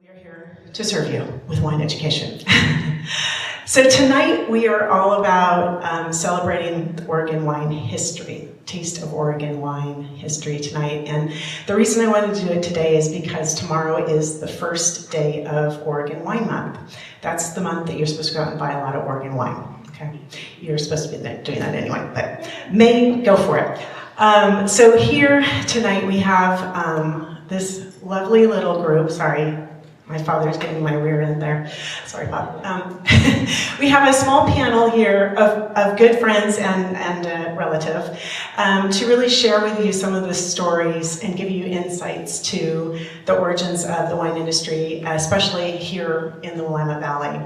We are here to serve you with wine education. So tonight we are all about celebrating Oregon wine history, Taste of Oregon wine history tonight. And the reason I wanted to do it today is because tomorrow is the first day of Oregon Wine Month. That's the month that you're supposed to go out and buy a lot of Oregon wine. Okay, you're supposed to be doing that anyway, but May, go for it. So here tonight we have this lovely little group. Sorry, my father's getting my rear end there. Sorry, Bob. We have a small panel here of good friends and a relative to really share with you some of the stories and give you insights to the origins of the wine industry, especially here in the Willamette Valley.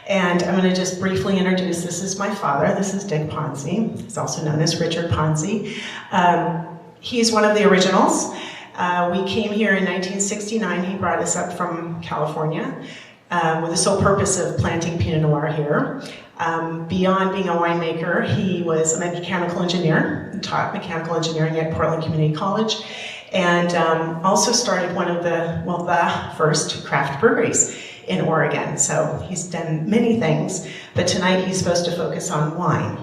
And I'm going to just briefly introduce, this is my father. This is Dick Ponzi. He's also known as Richard Ponzi. He's one of the originals. We came here in 1969. He brought us up from California with the sole purpose of planting Pinot Noir here. Beyond being a winemaker, he was a mechanical engineer, taught mechanical engineering at Portland Community College, and also started one of the first craft breweries in Oregon. So he's done many things, but tonight he's supposed to focus on wine.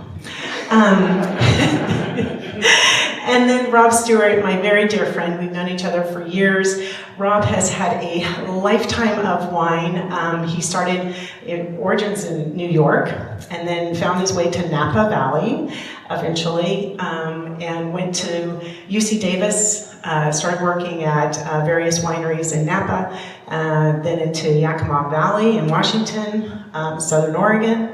And then Rob Stuart, my very dear friend, we've known each other for years. Rob has had a lifetime of wine. He started in origins in New York and then found his way to Napa Valley eventually, and went to UC Davis, started working at various wineries in Napa, then into Yakima Valley in Washington, Southern Oregon,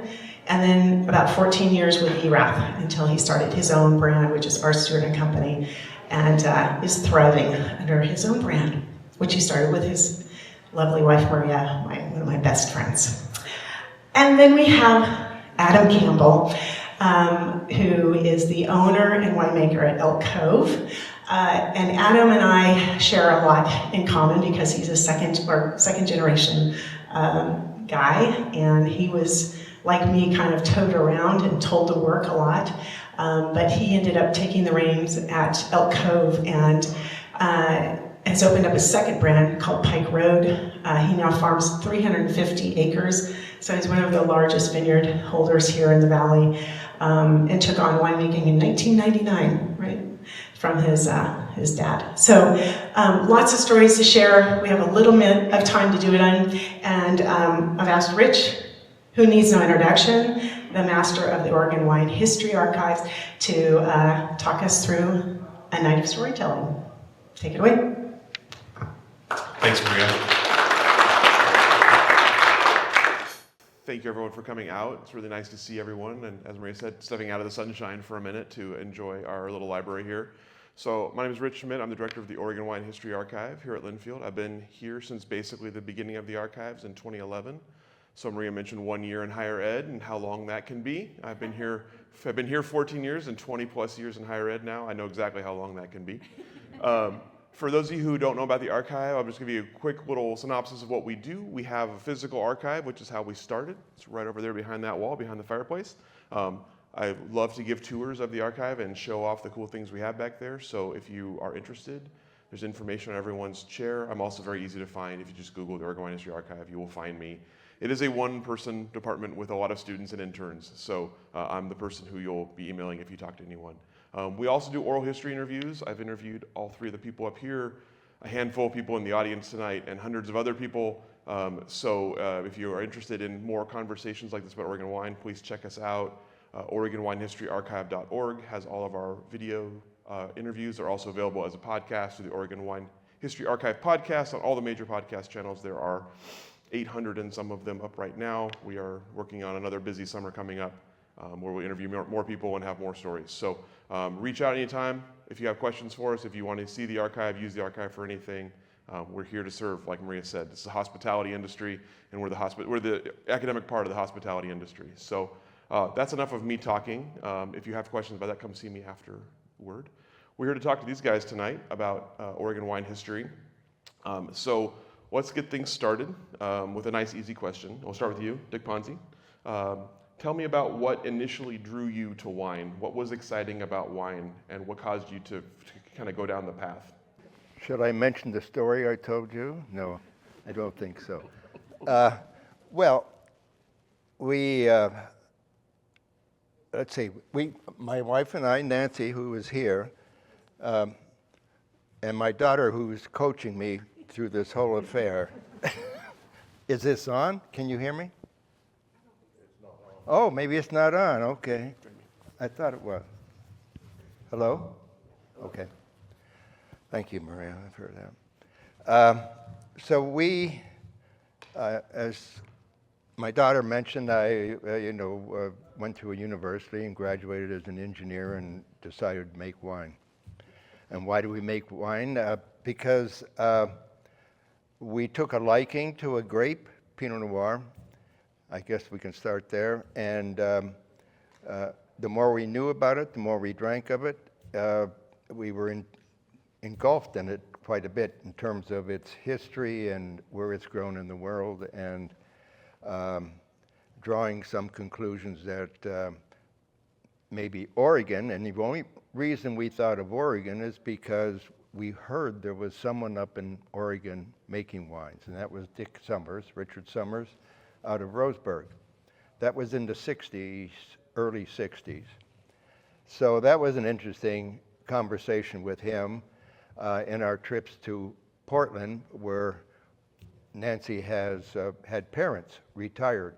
and then about 14 years with ERAP until he started his own brand, which is Rob Stuart and Company, and is thriving under his own brand, which he started with his lovely wife, Maria, one of my best friends. And then we have Adam Campbell, who is the owner and winemaker at Elk Cove. And Adam and I share a lot in common because he's a second generation guy, and he was, like me, kind of towed around and told to work a lot, but he ended up taking the reins at Elk Cove and has opened up a second brand called Pike Road. He now farms 350 acres, so he's one of the largest vineyard holders here in the valley, and took on winemaking in 1999, right, from his dad. So lots of stories to share. We have a little bit of time to do it on, and I've asked Rich, who needs no introduction, the master of the Oregon Wine History Archives, to talk us through a night of storytelling. Take it away. Thanks, Maria. Thank you, everyone, for coming out. It's really nice to see everyone, and as Maria said, stepping out of the sunshine for a minute to enjoy our little library here. So my name is Rich Schmidt. I'm the director of the Oregon Wine History Archive here at Linfield. I've been here since basically the beginning of the archives in 2011. So Maria mentioned 1 year in higher ed and how long that can be. I've been here 14 years and 20 plus years in higher ed now. I know exactly how long that can be. For those of you who don't know about the archive, I'll just give you a quick little synopsis of what we do. We have a physical archive, which is how we started. It's right over there behind that wall, behind the fireplace. I love to give tours of the archive and show off the cool things we have back there. So if you are interested, there's information on everyone's chair. I'm also very easy to find. If you just Google the Oregon Wine History Archive, you will find me. It is a one-person department with a lot of students and interns, so I'm the person who you'll be emailing if you talk to anyone. We also do oral history interviews. I've interviewed all three of the people up here, a handful of people in the audience tonight, and hundreds of other people. So if you are interested in more conversations like this about Oregon wine, please check us out. OregonWineHistoryArchive.org has all of our video interviews. They're also available as a podcast through the Oregon Wine History Archive podcast on all the major podcast channels. There are 800 and some of them up right now. We are working on another busy summer coming up where we'll interview more people and have more stories. So reach out anytime if you have questions for us. If you want to see the archive, use the archive for anything, we're here to serve, like Maria said. This is the hospitality industry, and we're the academic part of the hospitality industry. So that's enough of me talking. If you have questions about that, come see me afterward. We're here to talk to these guys tonight about Oregon wine history. So let's get things started with a nice, easy question. We'll start with you, Dick Ponzi. Tell me about what initially drew you to wine. What was exciting about wine, and what caused you to kind of go down the path? Should I mention the story I told you? No. I don't think so. Well, we, let's see, my wife and I, Nancy, who is here, and my daughter, who's coaching me through this whole affair. Is this on? Can you hear me? It's not on. Oh, maybe it's not on. Okay. I thought it was. Hello? Okay. Thank you, Maria. I've heard that. So we, as my daughter mentioned, I went to a university and graduated as an engineer and decided to make wine. And why do we make wine? Because we took a liking to a grape, Pinot Noir. I guess we can start there. And the more we knew about it, the more we drank of it. We were engulfed in it quite a bit in terms of its history and where it's grown in the world, and drawing some conclusions that maybe Oregon, and the only reason we thought of Oregon is because we heard there was someone up in Oregon making wines, and that was Richard Summers, out of Roseburg. That was in the 60s, early 60s. So that was an interesting conversation with him in our trips to Portland, where Nancy has had parents retired.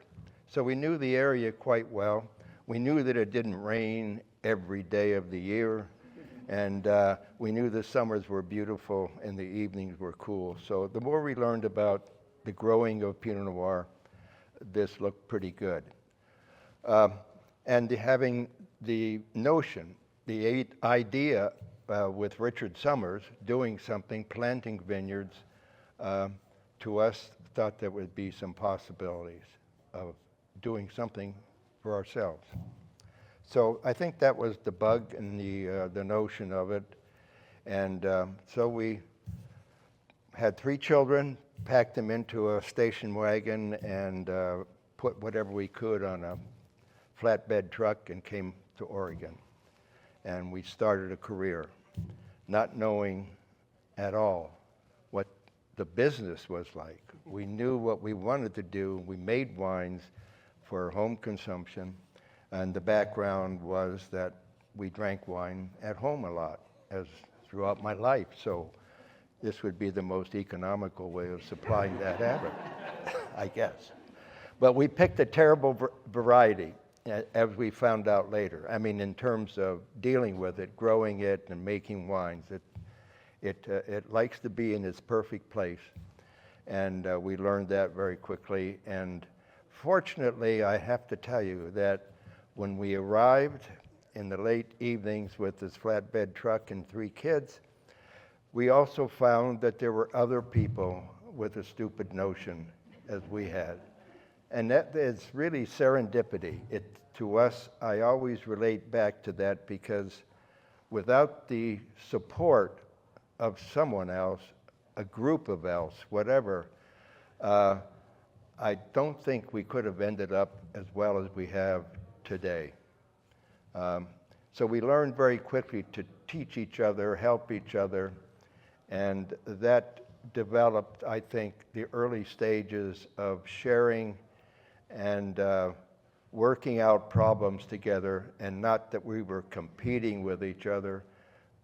So we knew the area quite well. We knew that it didn't rain every day of the year, and we knew the summers were beautiful and the evenings were cool. So the more we learned about the growing of Pinot Noir, this looked pretty good. And having the notion, the idea with Richard Summers doing something, planting vineyards, to us thought there would be some possibilities of doing something for ourselves. So I think that was the bug and the notion of it. And so we had 3 children, packed them into a station wagon, and put whatever we could on a flatbed truck and came to Oregon. And we started a career, not knowing at all what the business was like. We knew what we wanted to do. We made wines for home consumption, and the background was that we drank wine at home a lot, as throughout my life. So this would be the most economical way of supplying that habit, I guess. But we picked a terrible variety, as we found out later. I mean, in terms of dealing with it, growing it, and making wines, it likes to be in its perfect place. And we learned that very quickly. And fortunately, I have to tell you that when we arrived in the late evenings with this flatbed truck and 3 kids, we also found that there were other people with a stupid notion as we had. And that is really serendipity. To us, I always relate back to that, because without the support of someone else, a group of else, whatever, I don't think we could have ended up as well as we have today. So we learned very quickly to teach each other, help each other, and that developed, I think, the early stages of sharing and working out problems together, and not that we were competing with each other,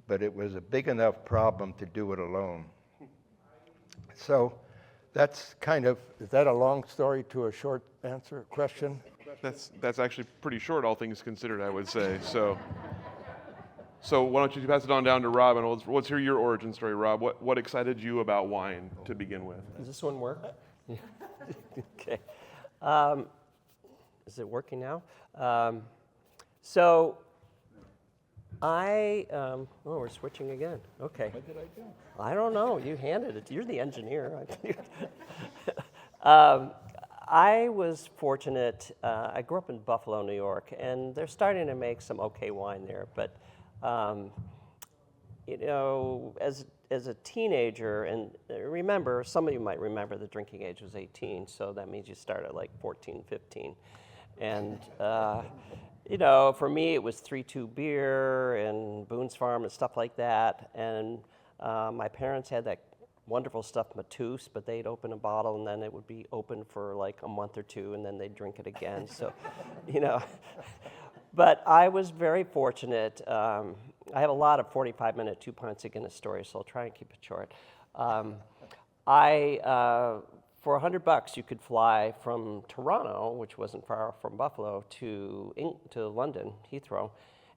but it was a big enough problem to do it alone. So that's kind of, is that a long story to a short answer question? That's actually pretty short, all things considered, I would say. So why don't you pass it on down to Rob, and let's hear your origin story, Rob. What excited you about wine to begin with? Does this one work? Okay. Is it working now? So oh, we're switching again. Okay. What did I do? I don't know. You handed it. You're the engineer. I was fortunate. I grew up in Buffalo, New York, and they're starting to make some okay wine there. But as a teenager, and remember, some of you might remember the drinking age was 18, so that means you start at like 14, 15. And, for me, it was 3-2 beer and Boone's Farm and stuff like that. And my parents had that wonderful stuff, Mateus, but they'd open a bottle and then it would be open for like a month or two and then they'd drink it again. So, you know, but I was very fortunate. I have a lot of 45-minute 2 pints of Guinness stories, so I'll try and keep it short. For $100, you could fly from Toronto, which wasn't far from Buffalo, to London, Heathrow,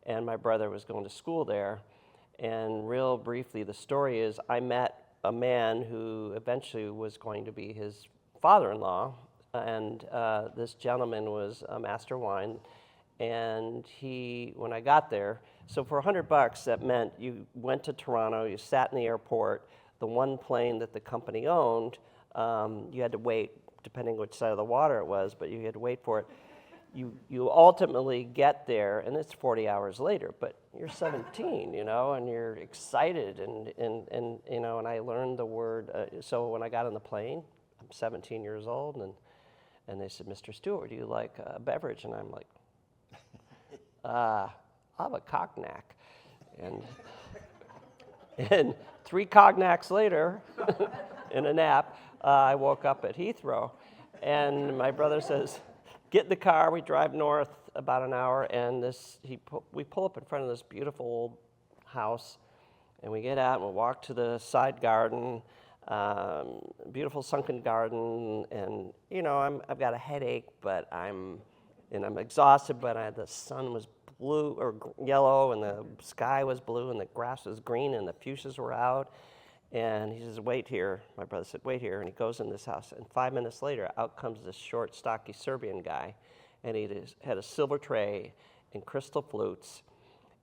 and my brother was going to school there. And real briefly, the story is I met a man who eventually was going to be his father-in-law, and this gentleman was a master wine. And when I got there, so for $100, that meant you went to Toronto, you sat in the airport, the one plane that the company owned, you had to wait, depending which side of the water it was, but you had to wait for it. You ultimately get there, and it's 40 hours later, but you're 17, you know, and you're excited, and you know, and I learned the word, so when I got on the plane, I'm 17 years old, and they said, Mr. Stewart, do you like a beverage? And I'm like, I'll have a cognac. And 3 cognacs later, in a nap, I woke up at Heathrow, and my brother says, get in the car, we drive north about an hour, and we pull up in front of this beautiful old house, and we get out and we walk to the side garden, beautiful sunken garden, and you know, I've got a headache, but I'm exhausted, but the sun was blue or yellow, and the sky was blue, and the grass was green, and the fuchsias were out. And he says, wait here. My brother said, wait here. And he goes in this house. And 5 minutes later, out comes this short, stocky Serbian guy. And he had a silver tray and crystal flutes.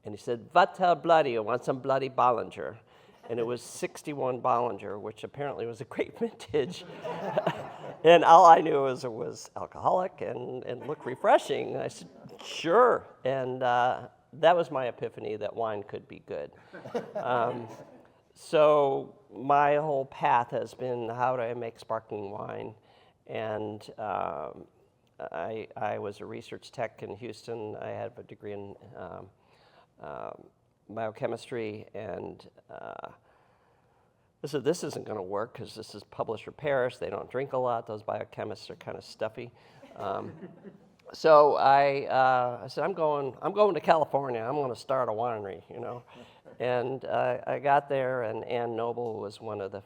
And he said, Vatel bloody, I want some bloody Bollinger. And it was 61 Bollinger, which apparently was a great vintage. And all I knew was it was alcoholic and looked refreshing. And I said, sure. And that was my epiphany that wine could be good. So my whole path has been, how do I make sparkling wine? And I was a research tech in Houston. I had a degree in biochemistry, and I said, this isn't going to work because this is publish or perish. They don't drink a lot. Those biochemists are kind of stuffy. So I said, I'm going to California. I'm going to start a winery, you know. And I got there, and Ann Noble was one of the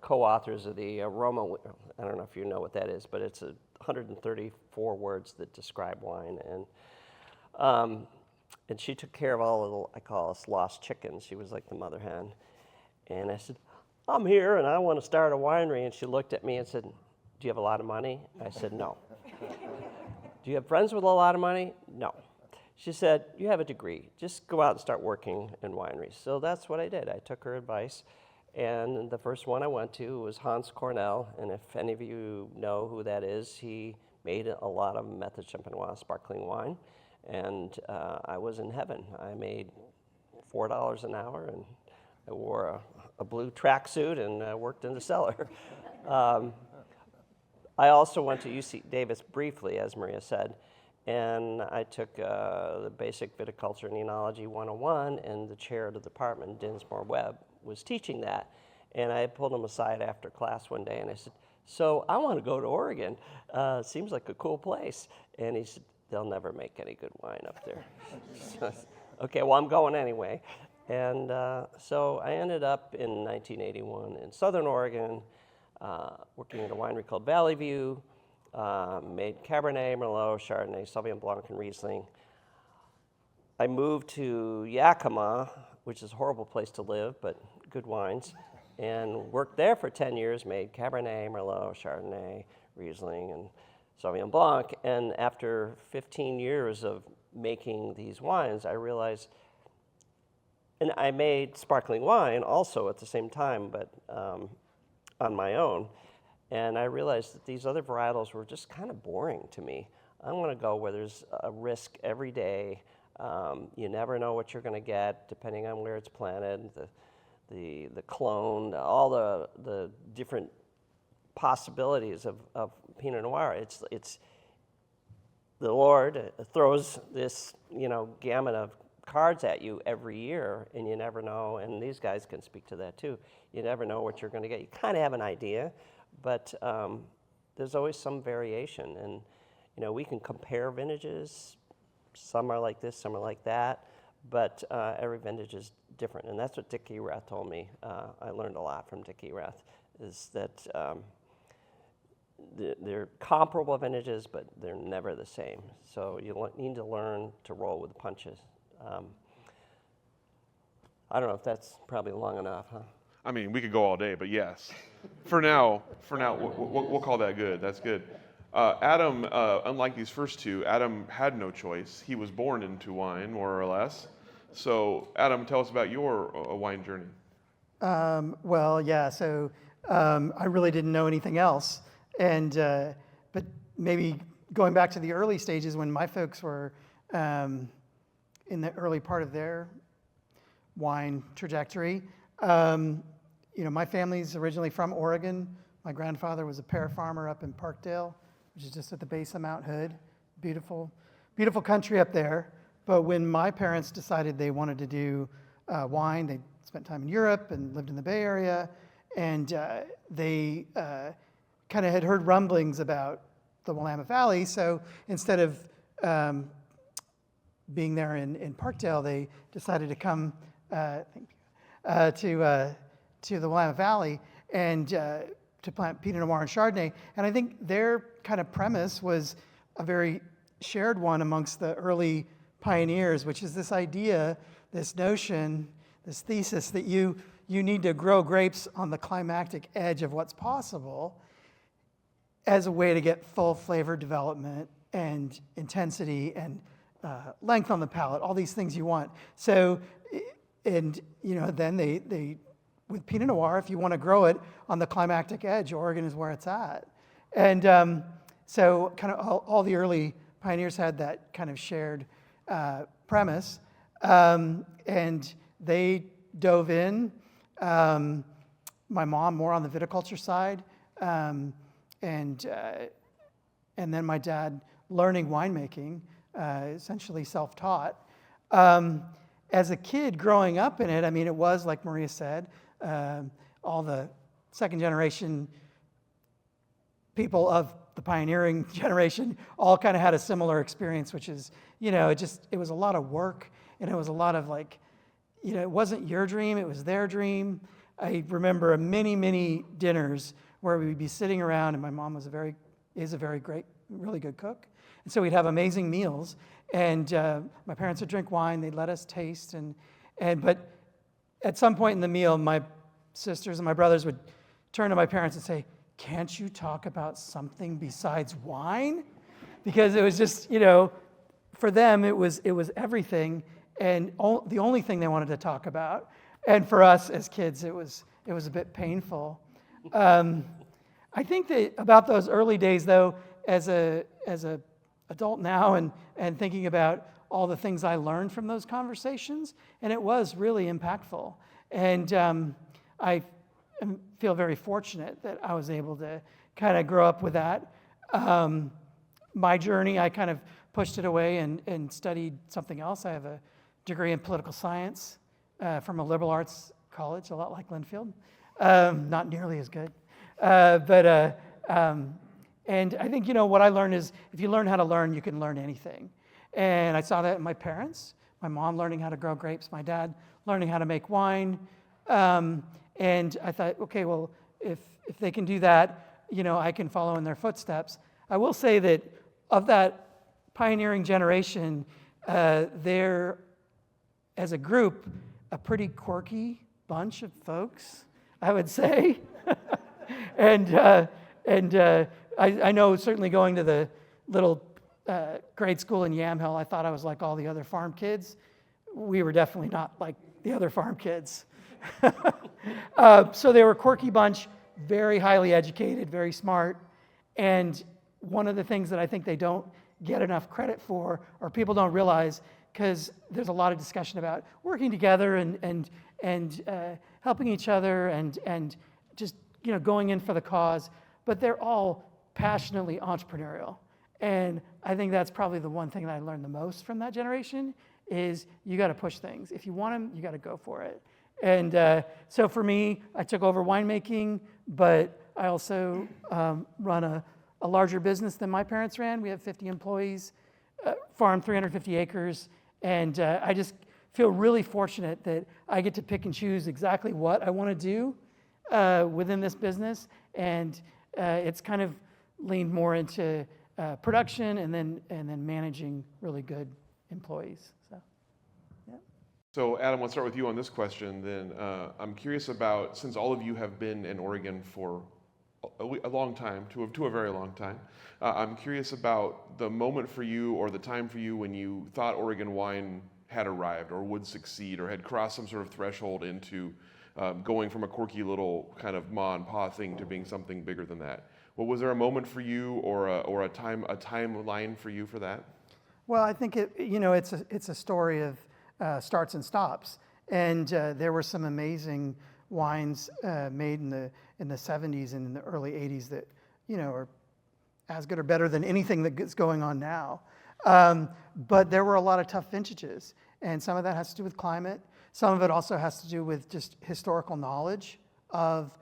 co-authors of the Aroma. I don't know if you know what that is, but it's 134 words that describe wine. And she took care of all the little, I call us lost chickens. She was like the mother hen. And I said, I'm here, and I want to start a winery. And she looked at me and said, do you have a lot of money? I said, no. Do you have friends with a lot of money? No. She said, you have a degree. Just go out and start working in wineries. So that's what I did. I took her advice. And the first one I went to was Hans Cornell. And if any of you know who that is, he made a lot of Method Champenois sparkling wine. And I was in heaven. I made $4 an hour, and I wore a blue tracksuit and worked in the cellar. I also went to UC Davis briefly, as Maria said. And I took the basic viticulture and enology 101, and the chair of the department, Dinsmore Webb, was teaching that. And I pulled him aside after class one day, and I said, so I want to go to Oregon. Seems like a cool place. And he said, they'll never make any good wine up there. So, okay, well, I'm going anyway. And so I ended up in 1981 in Southern Oregon, working at a winery called Valley View. Made Cabernet, Merlot, Chardonnay, Sauvignon Blanc, and Riesling. I moved to Yakima, which is a horrible place to live, but good wines, and worked there for 10 years, made Cabernet, Merlot, Chardonnay, Riesling, and Sauvignon Blanc. And after 15 years of making these wines, I realized, and I made sparkling wine also at the same time, but on my own. And I realized that these other varietals were just kind of boring to me. I want to go where there's a risk every day. You never know what you're going to get, depending on where it's planted, the clone, all the different possibilities of Pinot Noir. It's the Lord throws this gamut of cards at you every year, and you never know, and these guys can speak to that too, you never know what you're going to get. You kind of have an idea, but there's always some variation, and we can compare vintages. Some are like this, some are like that, but every vintage is different, and that's what Dick Erath told me. I learned a lot from Dick Erath, is that they're comparable vintages, but they're never the same. So you need to learn to roll with the punches. I don't know if that's probably long enough, huh? I mean, we could go all day, but yes. For now, we'll call that good. That's good. Adam, unlike these first two, Adam had no choice. He was born into wine, more or less. So, Adam, tell us about your wine journey. Well, yeah. So I really didn't know anything else, and but maybe going back to the early stages when my folks were in the early part of their wine trajectory. My family's originally from Oregon. My grandfather was a pear farmer up in Parkdale, which is just at the base of Mount Hood. Beautiful, beautiful country up there. But when my parents decided they wanted to do wine, they spent time in Europe and lived in the Bay Area, and they kind of had heard rumblings about the Willamette Valley. So instead of being there in Parkdale, they decided to come to the Willamette Valley and to plant Pinot Noir and Chardonnay. And I think their kind of premise was a very shared one amongst the early pioneers, which is this idea, this notion, this thesis that you need to grow grapes on the climactic edge of what's possible as a way to get full flavor development and intensity and length on the palate, all these things you want. So, and then they with Pinot Noir, if you want to grow it on the climactic edge, Oregon is where it's at. And so kind of all the early pioneers had that kind of shared premise. And they dove in. My mom more on the viticulture side. And then my dad learning winemaking, essentially self-taught. As a kid growing up in it, I mean, it was, like Maria said, all the second generation people of the pioneering generation all kind of had a similar experience, which is, it was a lot of work, and it was a lot of it wasn't your dream, it was their dream. I remember many, many dinners where we would be sitting around, and my mom is a very great, really good cook. And so we'd have amazing meals, and my parents would drink wine, they'd let us taste, but at some point in the meal, my sisters and my brothers would turn to my parents and say, "Can't you talk about something besides wine?" Because it was just, for them, it was everything, and the only thing they wanted to talk about. And for us as kids, it was a bit painful. I think that about those early days, though, as a adult now, and thinking about all the things I learned from those conversations, and it was really impactful. And I feel very fortunate that I was able to kind of grow up with that. My journey, I kind of pushed it away and studied something else. I have a degree in political science from a liberal arts college, a lot like Linfield. Not nearly as good. And I think, what I learned is if you learn how to learn, you can learn anything. And I saw that in my parents, my mom learning how to grow grapes, my dad learning how to make wine. And I thought, okay, well, if they can do that, I can follow in their footsteps. I will say that of that pioneering generation, they're, as a group, a pretty quirky bunch of folks, I would say. And I know certainly going to the little grade school in Yamhill, I thought I was like all the other farm kids. We were definitely not like the other farm kids. So they were a quirky bunch, very highly educated, very smart. And one of the things that I think they don't get enough credit for, or people don't realize, because there's a lot of discussion about working together and helping each other and just going in for the cause, but they're all passionately entrepreneurial. And I think that's probably the one thing that I learned the most from that generation is you got to push things. If you want them, you got to go for it. And so for me, I took over winemaking, but I also run a larger business than my parents ran. We have 50 employees, farm 350 acres, and I just feel really fortunate that I get to pick and choose exactly what I want to do within this business, and it's kind of leaned more into production and then managing really good employees. So, yeah. So Adam, let's start with you on this question then. I'm curious about, since all of you have been in Oregon for a long time, to a very long time, I'm curious about the moment for you or the time for you when you thought Oregon wine had arrived or would succeed or had crossed some sort of threshold into going from a quirky little kind of ma and pa thing to being something bigger than that. Well, was there a moment for you or a timeline for you for that? Well, I think it's a story of starts and stops, and there were some amazing wines made in the 70s and in the early 80s that are as good or better than anything that's going on now. But there were a lot of tough vintages, and some of that has to do with climate. Some of it also has to do with just historical knowledge of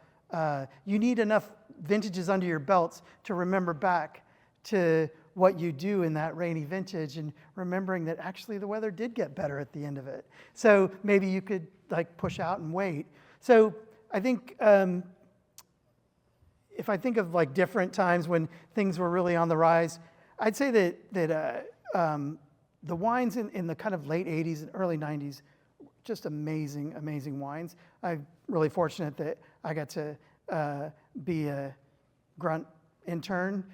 you need enough vintages under your belts to remember back to what you do in that rainy vintage and remembering that actually the weather did get better at the end of it. So maybe you could like push out and wait. So I think if I think of like different times when things were really on the rise, I'd say that the wines in the kind of late 80s and early 90s, just amazing, amazing wines. I'm really fortunate that I got to be a grunt intern.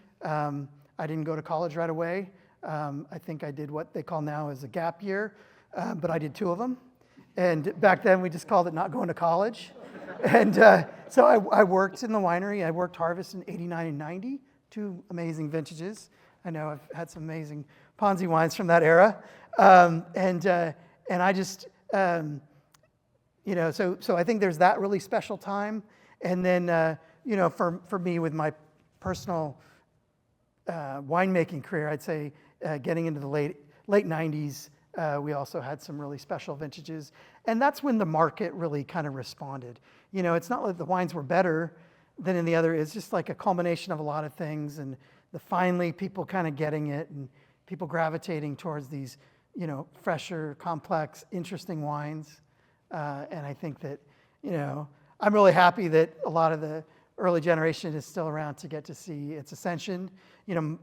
I didn't go to college right away. I think I did what they call now as a gap year, but I did 2 of them. And back then we just called it not going to college. And so I worked in the winery. I worked harvest in 89 and 90, 2 amazing vintages. I know I've had some amazing Ponzi wines from that era. And I just, so I think there's that really special time. And then, for me with my personal winemaking career, I'd say getting into the late 90s, we also had some really special vintages. And that's when the market really kind of responded. It's not like the wines were better than in the other. It's just like a culmination of a lot of things. And finally people kind of getting it and people gravitating towards these, fresher, complex, interesting wines. And I think that, I'm really happy that a lot of the early generation is still around to get to see its ascension.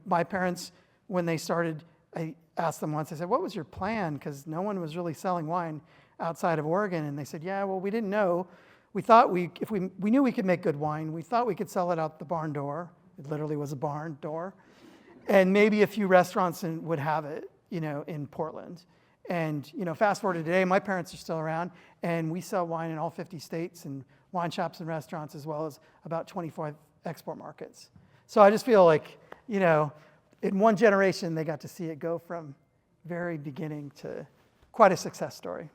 My parents, when they started, I asked them once, I said, what was your plan? Because no one was really selling wine outside of Oregon. And they said, yeah, well, we didn't know. We thought we knew we could make good wine. We thought we could sell it out the barn door. It literally was a barn door. And maybe a few restaurants would have it, in Portland. And, fast forward to today, my parents are still around, and we sell wine in all 50 states and wine shops and restaurants, as well as about 25 export markets. So I just feel like, in one generation, they got to see it go from very beginning to quite a success story.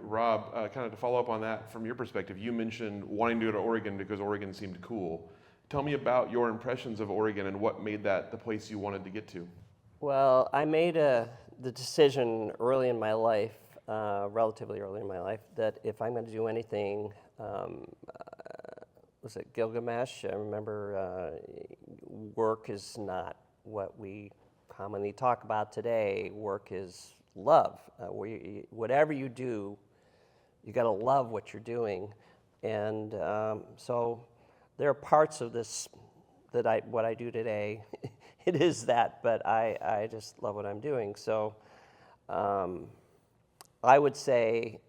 Rob, kind of to follow up on that from your perspective, you mentioned wanting to go to Oregon because Oregon seemed cool. Tell me about your impressions of Oregon and what made that the place you wanted to get to. Well, I made the decision early in my life, relatively early in my life, that if I'm going to do anything, was it Gilgamesh? I remember work is not what we commonly talk about today. Work is love. Whatever you do, you got to love what you're doing. And so there are parts of this that what I do today, it is that, but I just love what I'm doing. So I would say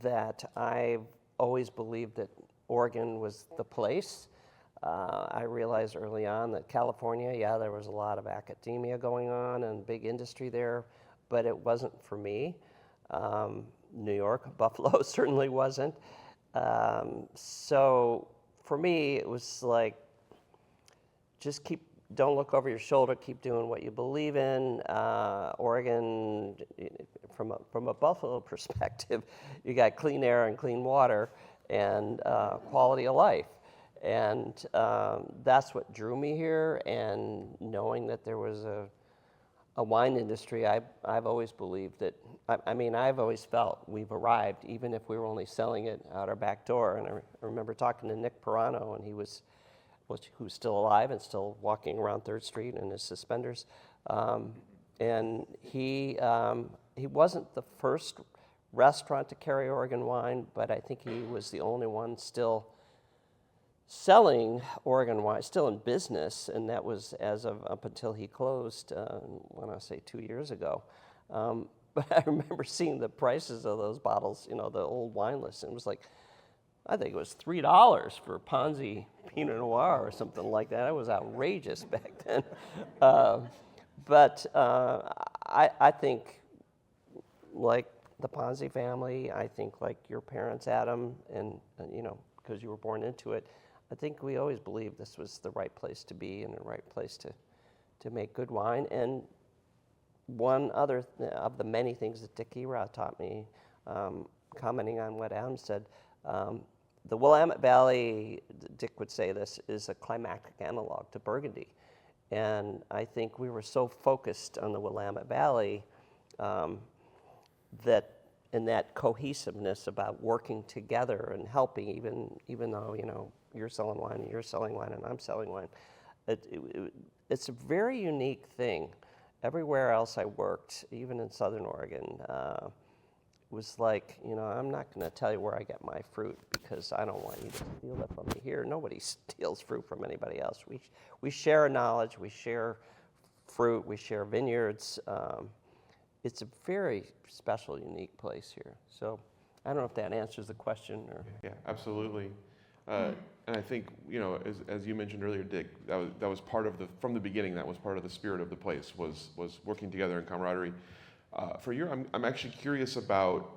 that I've always believed that Oregon was the place. I realized early on that California, there was a lot of academia going on and big industry there, but it wasn't for me. New York, Buffalo certainly wasn't. So for me, it was like, just don't look over your shoulder, keep doing what you believe in. Oregon, from a Buffalo perspective, you got clean air and clean water and quality of life. And that's what drew me here, and knowing that there was wine industry, I've always believed that, I mean, I've always felt we've arrived, even if we were only selling it out our back door. And I remember talking to Nick Pirano, and who's still alive and still walking around 3rd Street in his suspenders. And he wasn't the first restaurant to carry Oregon wine, but I think he was the only one still selling Oregon wine, still in business, and that was as of up until he closed, I want to say 2 years ago. But I remember seeing the prices of those bottles, you know, the old wine list, and it was like, I think it was $3 for Ponzi Pinot Noir or something like that. It was outrageous back then. But I think, like the Ponzi family, I think like your parents, Adam, and you know, because you were born into it, I think we always believed this was the right place to be and the right place to make good wine. And one other of the many things that Dick Erod taught me, commenting on what Adam said, the Willamette Valley, Dick would say this, is a climactic analog to Burgundy. And I think we were so focused on the Willamette Valley that in that cohesiveness about working together and helping, even though, you know, you're selling wine and you're selling wine and I'm selling wine. It's a very unique thing. Everywhere else I worked, even in Southern Oregon, was like, you know, I'm not going to tell you where I get my fruit because I don't want you to steal it from me. Here, nobody steals fruit from anybody else. We share knowledge, we share fruit, we share vineyards. It's a very special, unique place here. So I don't know if that answers the question. Or Yeah, absolutely. And I think, you know, as you mentioned earlier, Dick, that was part of from the beginning, that was part of the spirit of the place, was working together in camaraderie. For you, I'm actually curious about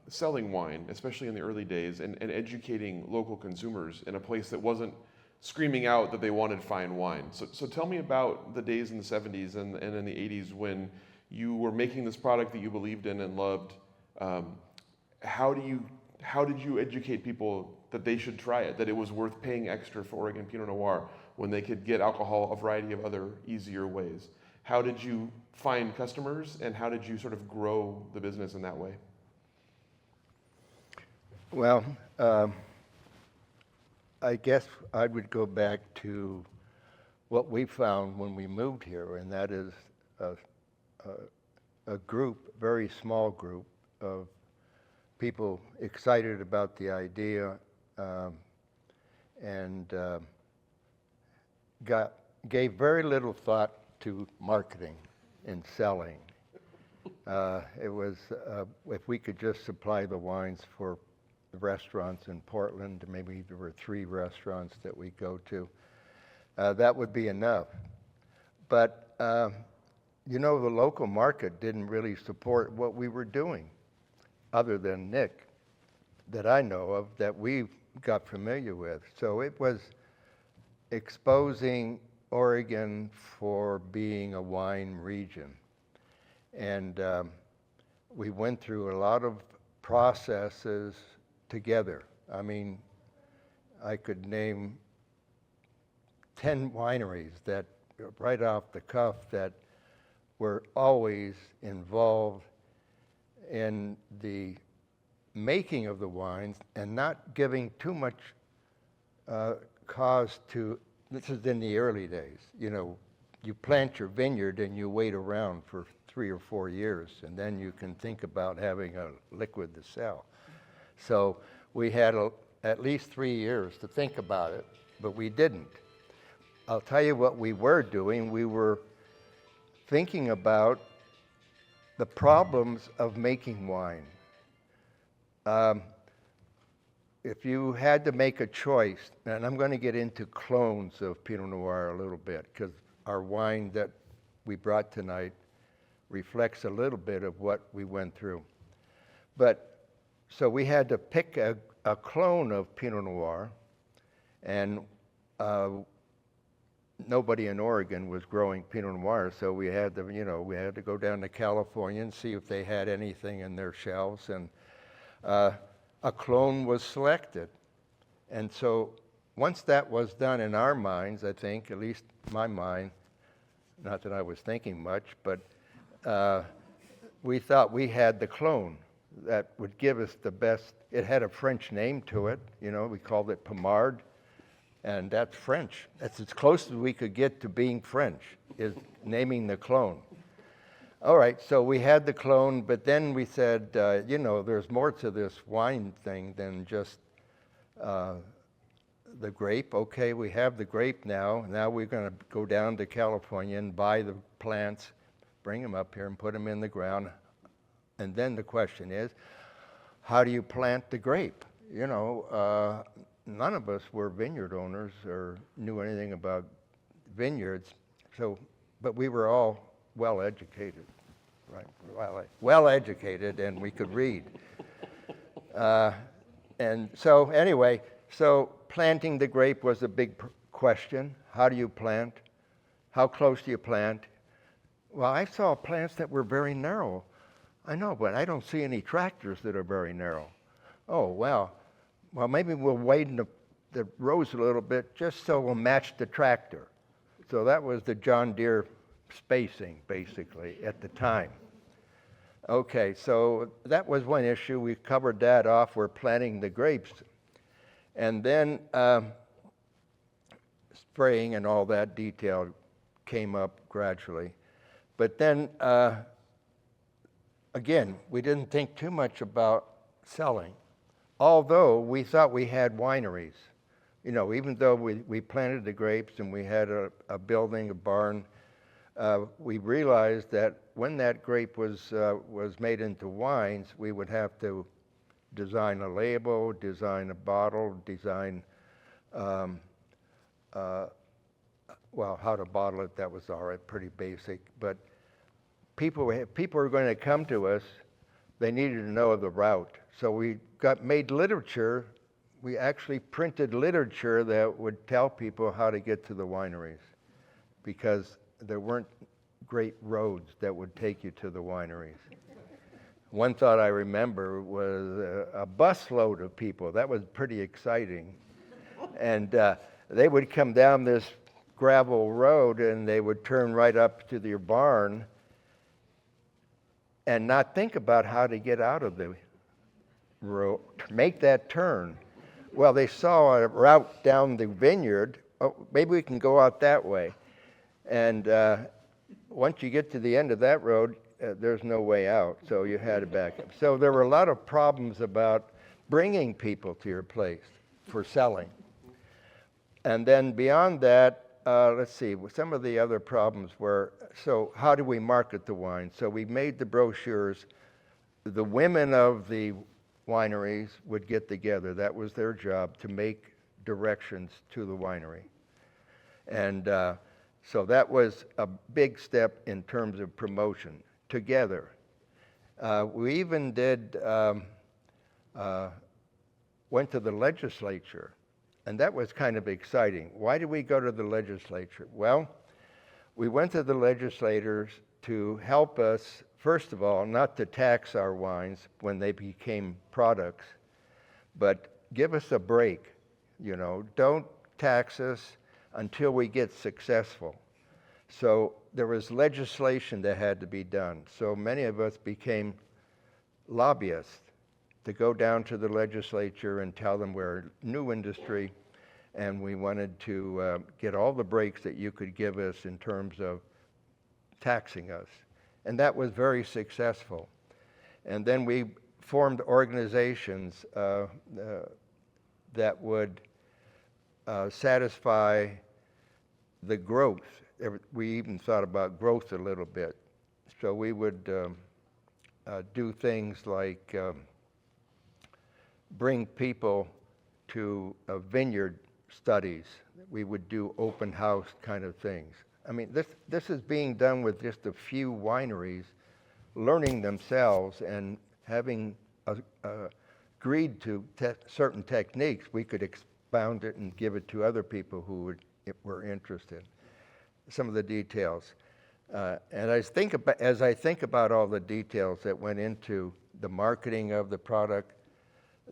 selling wine, especially in the early days, and educating local consumers in a place that wasn't screaming out that they wanted fine wine. So tell me about the days in the 70s and in the 80s when you were making this product that you believed in and loved. How did you educate people that they should try it, that it was worth paying extra for Oregon Pinot Noir when they could get alcohol a variety of other easier ways? How did you find customers, and how did you sort of grow the business in that way? Well, I guess I would go back to what we found when we moved here, and that is a group, very small group of people excited about the idea and gave very little thought to marketing and selling. It was, if we could just supply the wines for the restaurants in Portland, maybe there were 3 restaurants that we go to, that would be enough. But, you know, the local market didn't really support what we were doing, other than Nick, that I know of, that we got familiar with. So it was exposing Oregon for being a wine region. And we went through a lot of processes together. I mean, I could name 10 wineries that, right off the cuff, that were always involved in the making of the wines and not giving too much cause to, this is in the early days, you know, you plant your vineyard and you wait around for 3 or 4 years, and then you can think about having a liquid to sell. So we had at least 3 years to think about it, but we didn't. I'll tell you what we were doing. We were thinking about the problems of making wine. If you had to make a choice, and I'm going to get into clones of Pinot Noir a little bit, because our wine that we brought tonight reflects a little bit of what we went through. But so we had to pick a clone of Pinot Noir, and nobody in Oregon was growing Pinot Noir, so we had to, you know, we had to go down to California and see if they had anything in their shelves, and a clone was selected. And so once that was done in our minds, I think, at least my mind, Not that I was thinking much, but we thought we had the clone that would give us the best. It had a French name to it, you know, we called it Pomard, and that's French. That's as close as we could get to being French, is naming the clone. All right, so we had the clone, but then we said, you know, there's more to this wine thing than just the grape. Okay, we have the grape now. Now we're going to go down to California and buy the plants, bring them up here and put them in the ground. And then the question is, how do you plant the grape? You know, none of us were vineyard owners or knew anything about vineyards, so, but we were all well educated, right? Well educated, and we could read. And so anyway, so planting the grape was a big question. How do you plant? How close do you plant? Well, I saw plants that were very narrow. I know, but I don't see any tractors that are very narrow. Oh, well, maybe we'll widen the rows a little bit just so we'll match the tractor. So that was the John Deere spacing, basically, at the time. Okay, so that was one issue. We covered that off. We're planting the grapes. And then spraying and all that detail came up gradually. But then, again, we didn't think too much about selling, although we thought we had wineries. You know, even though we planted the grapes and we had a building, a barn, we realized that when that grape was made into wines, we would have to design a label, design a bottle, design, well, how to bottle it, that was all right, pretty basic. But people were going to come to us, they needed to know the route. So we made literature. We actually printed literature that would tell people how to get to the wineries, because there weren't great roads that would take you to the wineries. One thought I remember was a busload of people. That was pretty exciting. And they would come down this gravel road and they would turn right up to their barn and not think about how to get out of the road, make that turn. Well, they saw a route down the vineyard. Oh, maybe we can go out that way. And once you get to the end of that road, there's no way out, so you had to back up. So there were a lot of problems about bringing people to your place for selling. And then beyond that, let's see, some of the other problems were, so how do we market the wine? So we made the brochures. The women of the wineries would get together. That was their job, to make directions to the winery. And so that was a big step in terms of promotion, together. We even went to the legislature, and that was kind of exciting. Why did we go to the legislature? Well, we went to the legislators to help us, first of all, not to tax our wines when they became products, but give us a break. You know, don't tax us until we get successful. So there was legislation that had to be done. So many of us became lobbyists to go down to the legislature and tell them we're a new industry and we wanted to get all the breaks that you could give us in terms of taxing us. And that was very successful. And then we formed organizations that would satisfy the growth. We even thought about growth a little bit. So we would do things like bring people to vineyard studies. We would do open house kind of things. I mean, this is being done with just a few wineries learning themselves and having agreed to certain techniques. We could expound it and give it to other people who were interested. Some of the details. And as I think about all the details that went into the marketing of the product,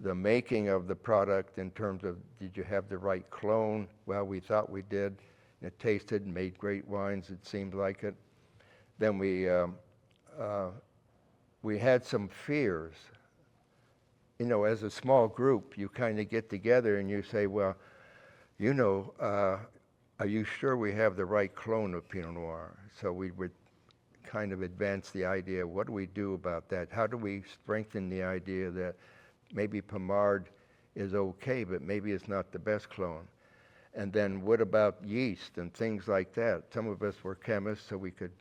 the making of the product in terms of, did you have the right clone? Well, we thought we did. It tasted and made great wines, it seemed like it. Then we had some fears. You know, as a small group, you kind of get together and you say, well, you know, are you sure we have the right clone of Pinot Noir? So we would kind of advance the idea, what do we do about that? How do we strengthen the idea that maybe Pommard is okay, but maybe it's not the best clone? And then what about yeast and things like that? Some of us were chemists, so we could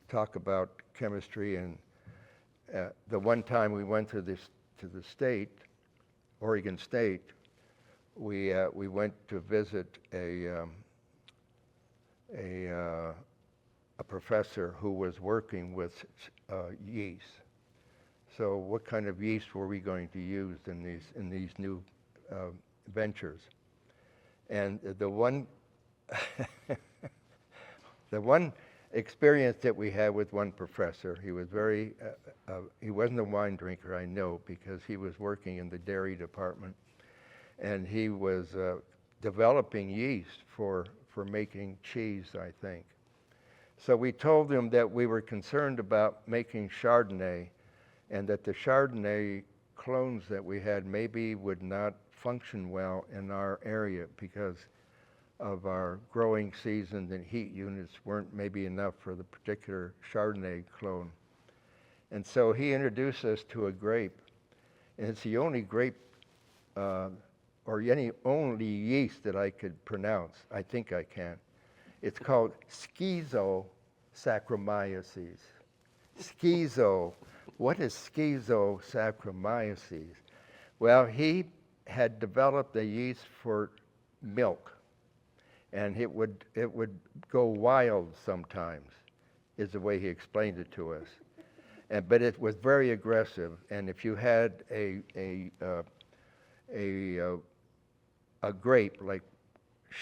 talk about chemistry. And the one time we went to the state, Oregon State, we went to visit a professor who was working with yeast. So what kind of yeast were we going to use in these new ventures? And the one the one experience that we had with one professor, he was very he wasn't a wine drinker, I know, because he was working in the dairy department, and he was developing yeast for making cheese, I think. So we told him that we were concerned about making Chardonnay, and that the Chardonnay clones that we had maybe would not function well in our area because of our growing season, and heat units weren't maybe enough for the particular Chardonnay clone. And so he introduced us to a grape, and it's the only grape or any only yeast that I could pronounce. I think I can. It's called Schizosaccharomyces. Schizo. What is Schizosaccharomyces? Well, he had developed a yeast for milk, and it would go wild sometimes, is the way he explained it to us. But it was very aggressive, and if you had a grape like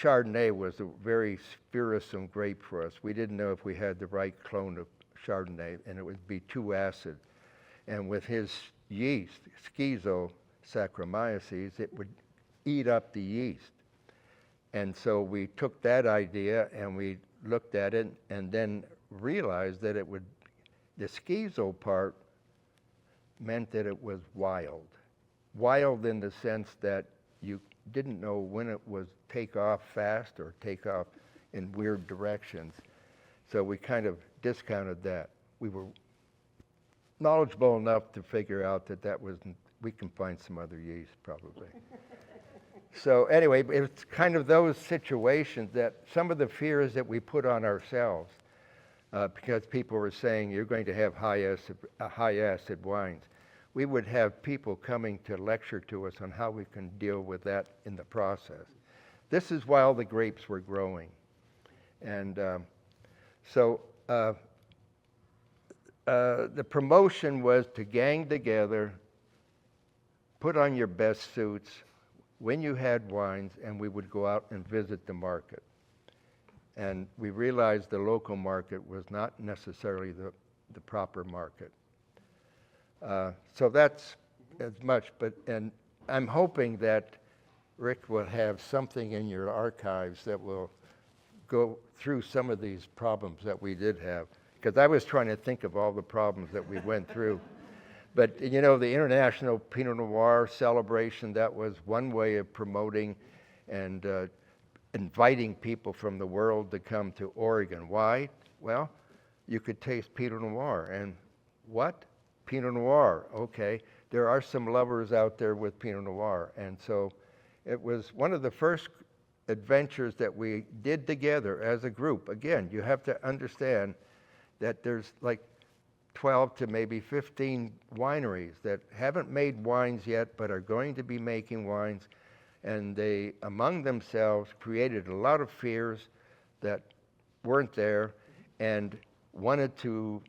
Chardonnay was a very fearsome grape for us. We didn't know if we had the right clone of Chardonnay, and it would be too acid. And with his yeast, Schizosaccharomyces, it would eat up the yeast. And so we took that idea and we looked at it and then realized that the schizo part meant that it was wild. Wild in the sense that you didn't know when it was take off fast or take off in weird directions. So we kind of discounted that. We were knowledgeable enough to figure out that wasn't, we can find some other yeast probably. So anyway, it's kind of those situations that some of the fears that we put on ourselves, because people were saying you're going to have high acid wines. We would have people coming to lecture to us on how we can deal with that in the process. This is while the grapes were growing. And the promotion was to gang together, put on your best suits when you had wines, and we would go out and visit the market. And we realized the local market was not necessarily the proper market. So that's as much, and I'm hoping that Rick will have something in your archives that will go through some of these problems that we did have, because I was trying to think of all the problems that we went through. But you know, the International Pinot Noir celebration, that was one way of promoting and inviting people from the world to come to Oregon. Why? Well, you could taste Pinot Noir. And what? Pinot Noir. Okay, there are some lovers out there with Pinot Noir. And so it was one of the first adventures that we did together as a group. Again, you have to understand that there's like 12 to maybe 15 wineries that haven't made wines yet but are going to be making wines, and they among themselves created a lot of fears that weren't there and wanted to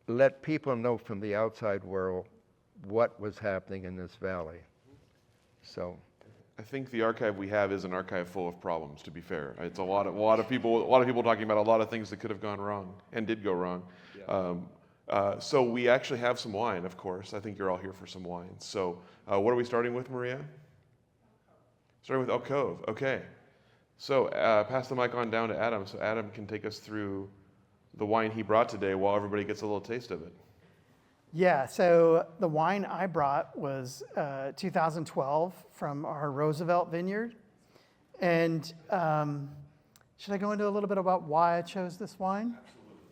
let people know from the outside world what was happening in this valley. So I think the archive we have is an archive full of problems, to be fair. It's a lot of people talking about a lot of things that could have gone wrong and did go wrong. Yeah. So we actually have some wine, of course. I think you're all here for some wine. So what are we starting with, Maria? Starting with Elk Cove. Okay. So pass the mic on down to Adam so Adam can take us through the wine he brought today while everybody gets a little taste of it. Yeah, so the wine I brought was 2012 from our Roosevelt vineyard. And should I go into a little bit about why I chose this wine?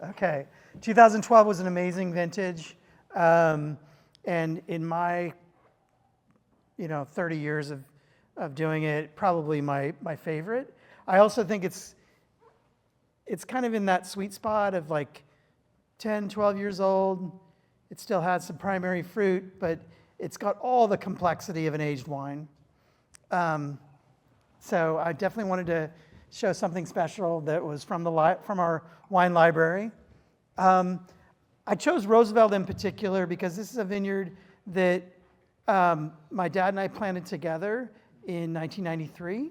Absolutely. Okay. 2012 was an amazing vintage. And in my 30 years of doing it, probably my favorite. I also think it's kind of in that sweet spot of like 10, 12 years old. It still has some primary fruit, but it's got all the complexity of an aged wine. So I definitely wanted to show something special that was from our wine library. I chose Roosevelt in particular because this is a vineyard that my dad and I planted together in 1993.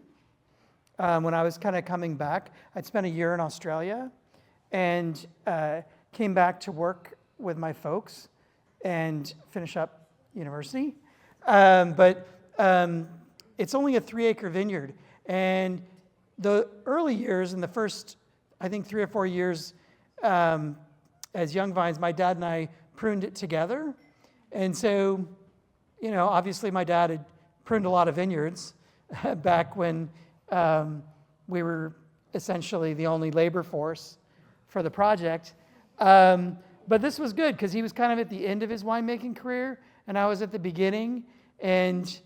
When I was kind of coming back, I'd spent a year in Australia and came back to work with my folks and finish up university. But it's only a 3-acre vineyard. And the early years, in the first, I think 3 or 4 years, as young vines, my dad and I pruned it together. And so, obviously my dad had pruned a lot of vineyards back when we were essentially the only labor force for the project. But this was good because he was kind of at the end of his winemaking career and I was at the beginning. And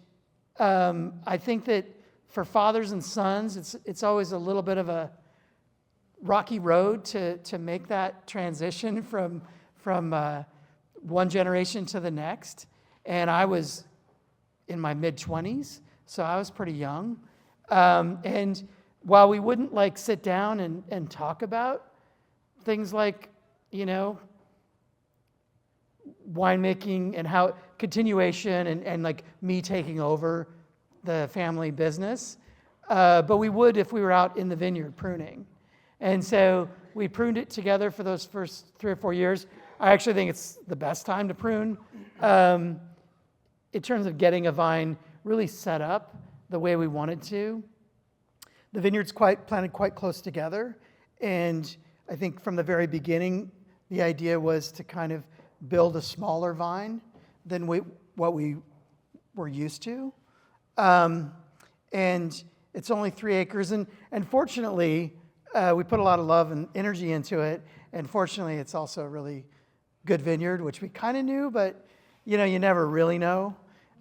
I think that for fathers and sons, it's always a little bit of a rocky road to make that transition from one generation to the next. And I was in my mid-20s, so I was pretty young. And while we wouldn't like sit down and talk about things like, winemaking and how continuation and like me taking over the family business, but we would if we were out in the vineyard pruning. And so we pruned it together for those first 3 or 4 years. I actually think it's the best time to prune in terms of getting a vine really set up the way we wanted to. The vineyard's planted quite close together, and I think from the very beginning, the idea was to kind of build a smaller vine than what we were used to. And it's only 3 acres, and fortunately, we put a lot of love and energy into it, and fortunately, it's also a really good vineyard, which we kind of knew, but you never really know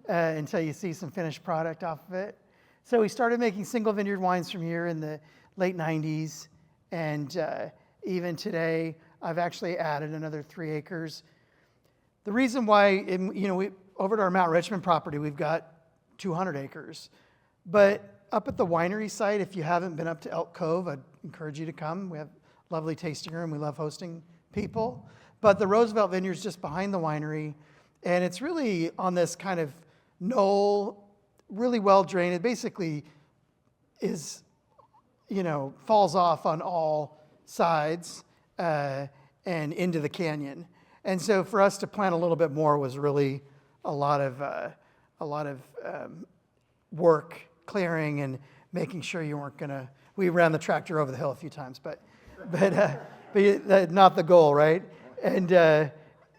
until you see some finished product off of it. So we started making single vineyard wines from here in the late 90s, and even today, I've actually added another 3 acres. The reason why, we over at our Mount Richmond property, we've got 200 acres. But up at the winery site, if you haven't been up to Elk Cove, I'd encourage you to come. We have a lovely tasting room. We love hosting people. But the Roosevelt Vineyard's just behind the winery, and it's really on this kind of knoll, really well drained. It basically is, falls off on all sides and into the canyon. And so for us to plant a little bit more was really a lot of work, clearing and making sure you weren't gonna. We ran the tractor over the hill a few times, but not the goal, right? And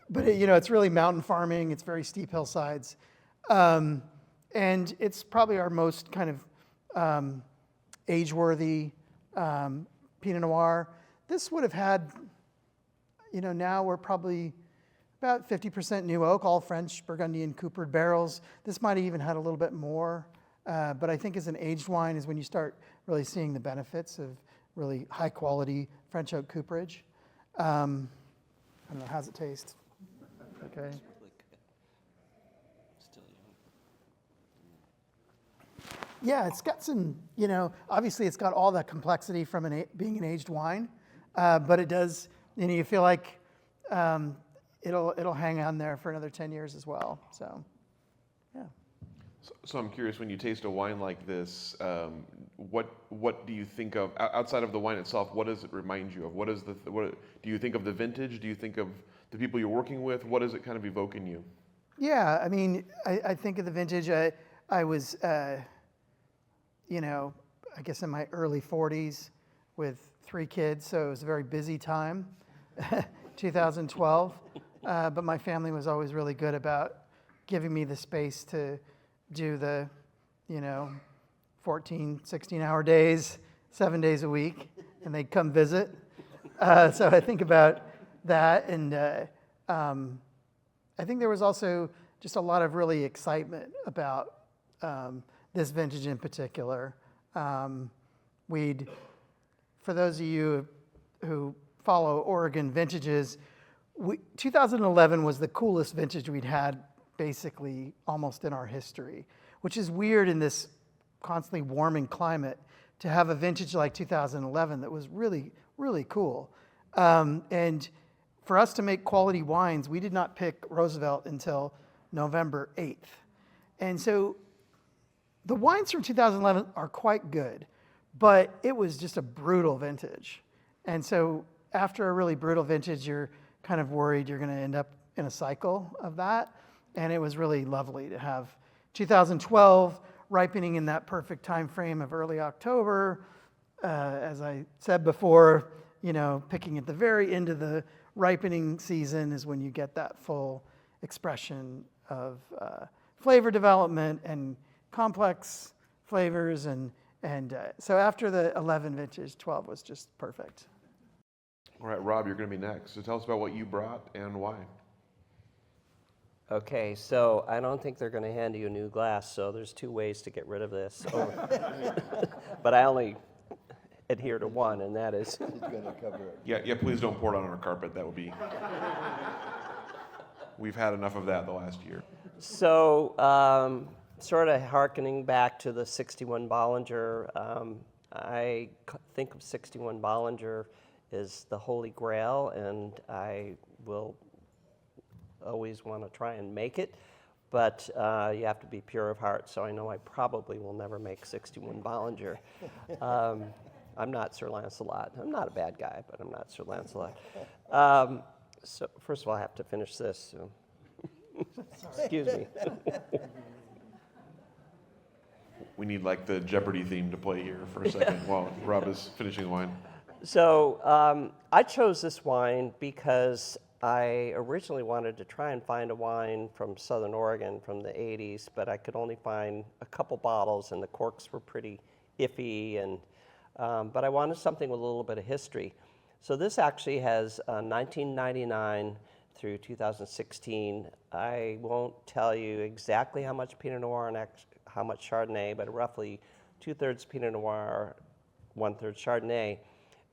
but it's really mountain farming. It's very steep hillsides, and it's probably our most kind of age-worthy Pinot Noir. This would have had. Now we're probably about 50% new oak, all French, Burgundian, coopered barrels. This might have even had a little bit more, but I think as an aged wine is when you start really seeing the benefits of really high quality French oak cooperage. I don't know, how's it taste? Okay. Yeah, it's got some, obviously it's got all that complexity from being an aged wine, but it does. You feel like it'll hang on there for another 10 years as well. So, yeah. So I'm curious, when you taste a wine like this, what do you think of outside of the wine itself? What does it remind you of? What do you think of the vintage? Do you think of the people you're working with? What does it kind of evoke in you? Yeah, I think of the vintage. I was, I guess, in my early 40s with 3 kids, so it was a very busy time, 2012. But my family was always really good about giving me the space to do the, 14, 16-hour days, 7 days a week, and they'd come visit. So I think about that, and I think there was also just a lot of really excitement about this vintage in particular. For those of you who follow Oregon vintages, 2011 was the coolest vintage we'd had basically almost in our history, which is weird in this constantly warming climate to have a vintage like 2011 that was really, really cool. And for us to make quality wines, we did not pick Roosevelt until November 8th. And so the wines from 2011 are quite good, but it was just a brutal vintage. And so after a really brutal vintage, you're kind of worried you're going to end up in a cycle of that. And it was really lovely to have 2012 ripening in that perfect time frame of early October. As I said before, picking at the very end of the ripening season is when you get that full expression of flavor development and complex flavors. And so after the 11 vintage, 12 was just perfect. All right, Rob, you're going to be next. So tell us about what you brought and why. Okay, so I don't think they're going to hand you a new glass, so there's 2 ways to get rid of this. But I only adhere to one, and that is... He's going to cover it. Yeah, please don't pour it on our carpet. That would be... We've had enough of that the last year. So, sort of hearkening back to the 61 Bollinger, I think of 61 Bollinger as the holy grail, and I will always want to try and make it, but you have to be pure of heart, so I know I probably will never make 61 Bollinger. I'm not Sir Lancelot. I'm not a bad guy, but I'm not Sir Lancelot. So first of all, I have to finish this. So. Excuse me. We need like the Jeopardy theme to play here for a second while Rob is finishing the wine. So I chose this wine because I originally wanted to try and find a wine from Southern Oregon from the 80s, but I could only find a couple bottles, and the corks were pretty iffy, and but I wanted something with a little bit of history. So this actually has 1999 through 2016. I won't tell you exactly how much Pinot Noir and how much Chardonnay, but roughly 2/3 Pinot Noir, 1/3 Chardonnay.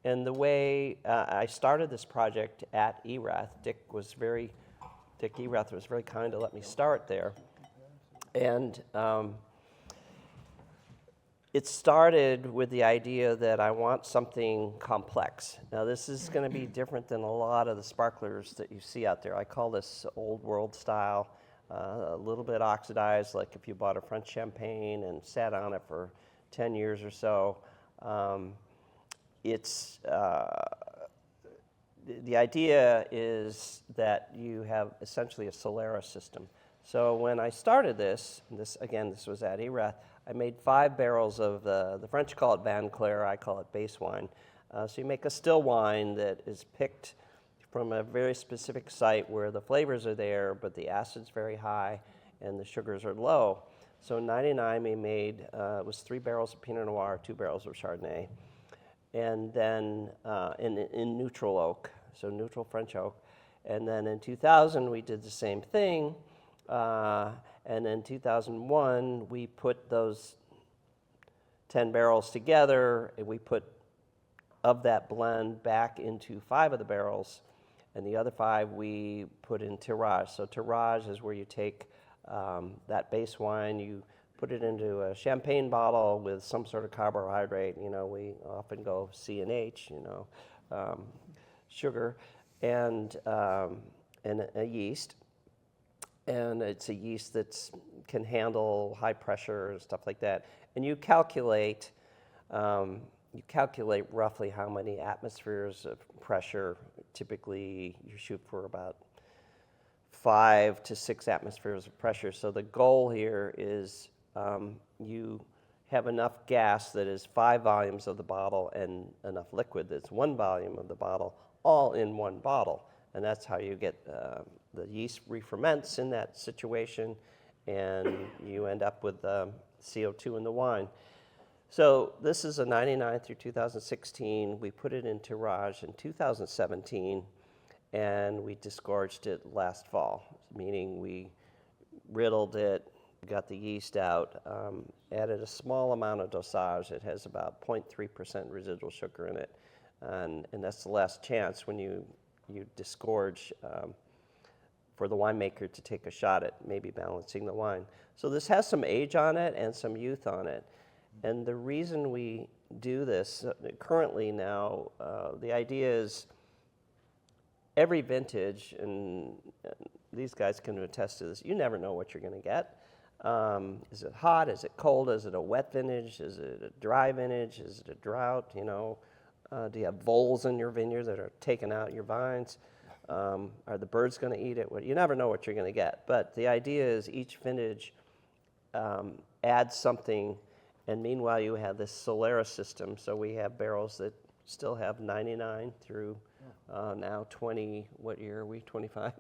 And the way I started this project at ERATH, Dick ERATH was very kind to let me start there. And it started with the idea that I want something complex. Now this is going to be different than a lot of the sparklers that you see out there. I call this old world style, a little bit oxidized, like if you bought a French champagne and sat on it for 10 years or so. The idea is that you have essentially a Solera system. So when I started this was at ERATH, I made 5 barrels of the French call it Van Clair, I call it base wine. So you make a still wine that is picked from a very specific site where the flavors are there, but the acid's very high and the sugars are low. So in 99 we made, it was 3 barrels of Pinot Noir, 2 barrels of Chardonnay. And then in neutral oak, so neutral French oak. And then in 2000, we did the same thing. And in 2001, we put those 10 barrels together, and we put of that blend back into 5 of the barrels, and the other 5 we put in tirage. So tirage is where you take that base wine, you put it into a champagne bottle with some sort of carbohydrate. We often go C and H, sugar, and a yeast. And it's a yeast that can handle high pressure and stuff like that. And you calculate roughly how many atmospheres of pressure. Typically, you shoot for about 5 to 6 atmospheres of pressure. So the goal here is you have enough gas that is 5 volumes of the bottle and enough liquid that's 1 volume of the bottle, all in one bottle. And that's how you get the yeast re-ferments in that situation, and you end up with CO2 in the wine. So this is a 99 through 2016. We put it in tirage in 2017, and we disgorged it last fall, meaning we riddled it, got the yeast out, added a small amount of dosage. It has about 0.3% residual sugar in it, and that's the last chance when you disgorge for the winemaker to take a shot at maybe balancing the wine. So this has some age on it and some youth on it. And the reason we do this currently now, the idea is every vintage, and these guys can attest to this, you never know what you're going to get. Is it hot? Is it cold? Is it a wet vintage? Is it a dry vintage? Is it a drought? You know, do you have voles in your vineyard that are taking out your vines? Are the birds going to eat it? Well, you never know what you're going to get. But the idea is each vintage adds something, and meanwhile you have this Solera system. So we have barrels that still have 99 through now 20, what year are we, 25?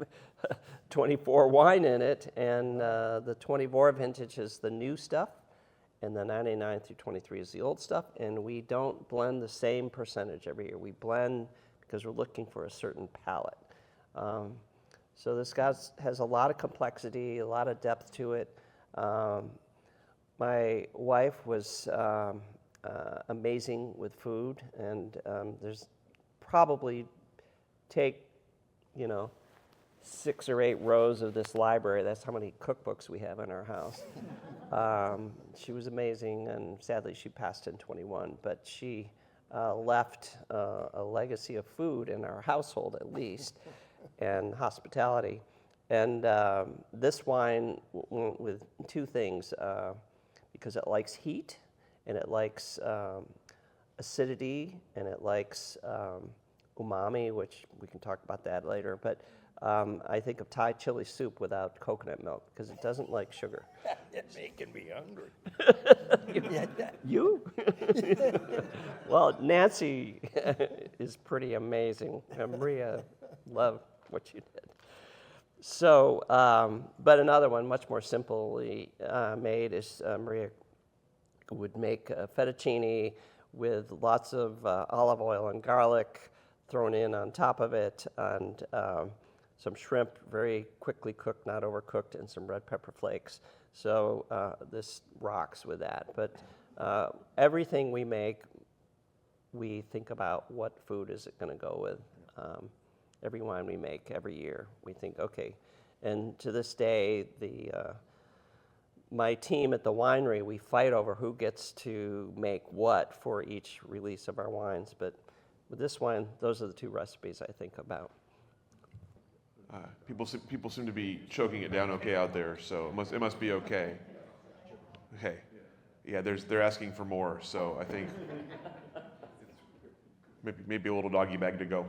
24 wine in it, and the 24 vintage is the new stuff, and the 99 through 23 is the old stuff, and we don't blend the same percentage every year. We blend because we're looking for a certain palate. So this guy has a lot of complexity, a lot of depth to it. My wife was amazing with food, and there's probably take, 6 or 8 rows of this library. That's how many cookbooks we have in our house. She was amazing, and sadly she passed in 21, but she left a legacy of food in our household at least, and hospitality. And this wine went with 2 things, because it likes heat, and it likes acidity, and it likes umami, which we can talk about that later. But I think of Thai chili soup without coconut milk because it doesn't like sugar. It's making me hungry. You? Well, Nancy is pretty amazing. And Maria loved what you did. So, but another one, much more simply made, is Maria would make a fettuccine with lots of olive oil and garlic thrown in on top of it, and some shrimp, very quickly cooked, not overcooked, and some red pepper flakes. So this rocks with that. But everything we make, we think about what food is it going to go with. Every wine we make every year, we think, okay. And to this day, my team at the winery, we fight over who gets to make what for each release of our wines. But with this wine, those are the 2 recipes I think about. People seem to be choking it down okay out there, so it must be okay. Okay, yeah, they're asking for more, so I think maybe a little doggy bag to go.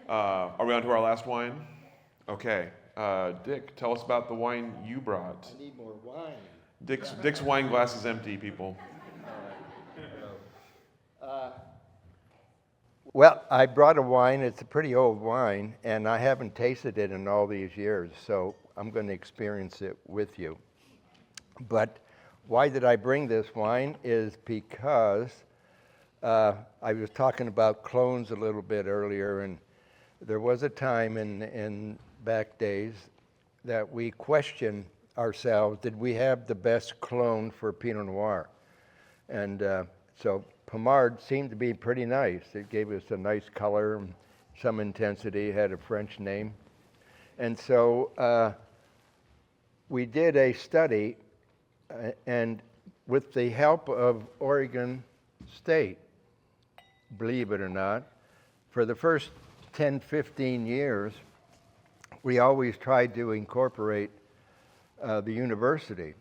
Are we on to our last wine? Okay, Dick, tell us about the wine you brought. I need more wine. Dick's wine glass is empty, people. Well, I brought a wine. It's a pretty old wine, and I haven't tasted it in all these years, so I'm going to experience it with you. But why did I bring this wine is because I was talking about clones a little bit earlier, and there was a time in back days that we questioned ourselves, did we have the best clone for Pinot Noir? And so Pommard seemed to be pretty nice. It gave us a nice color, and some intensity, had a French name. And so we did a study, and with the help of Oregon State, believe it or not, for the first 10, 15 years, we always tried to incorporate the university.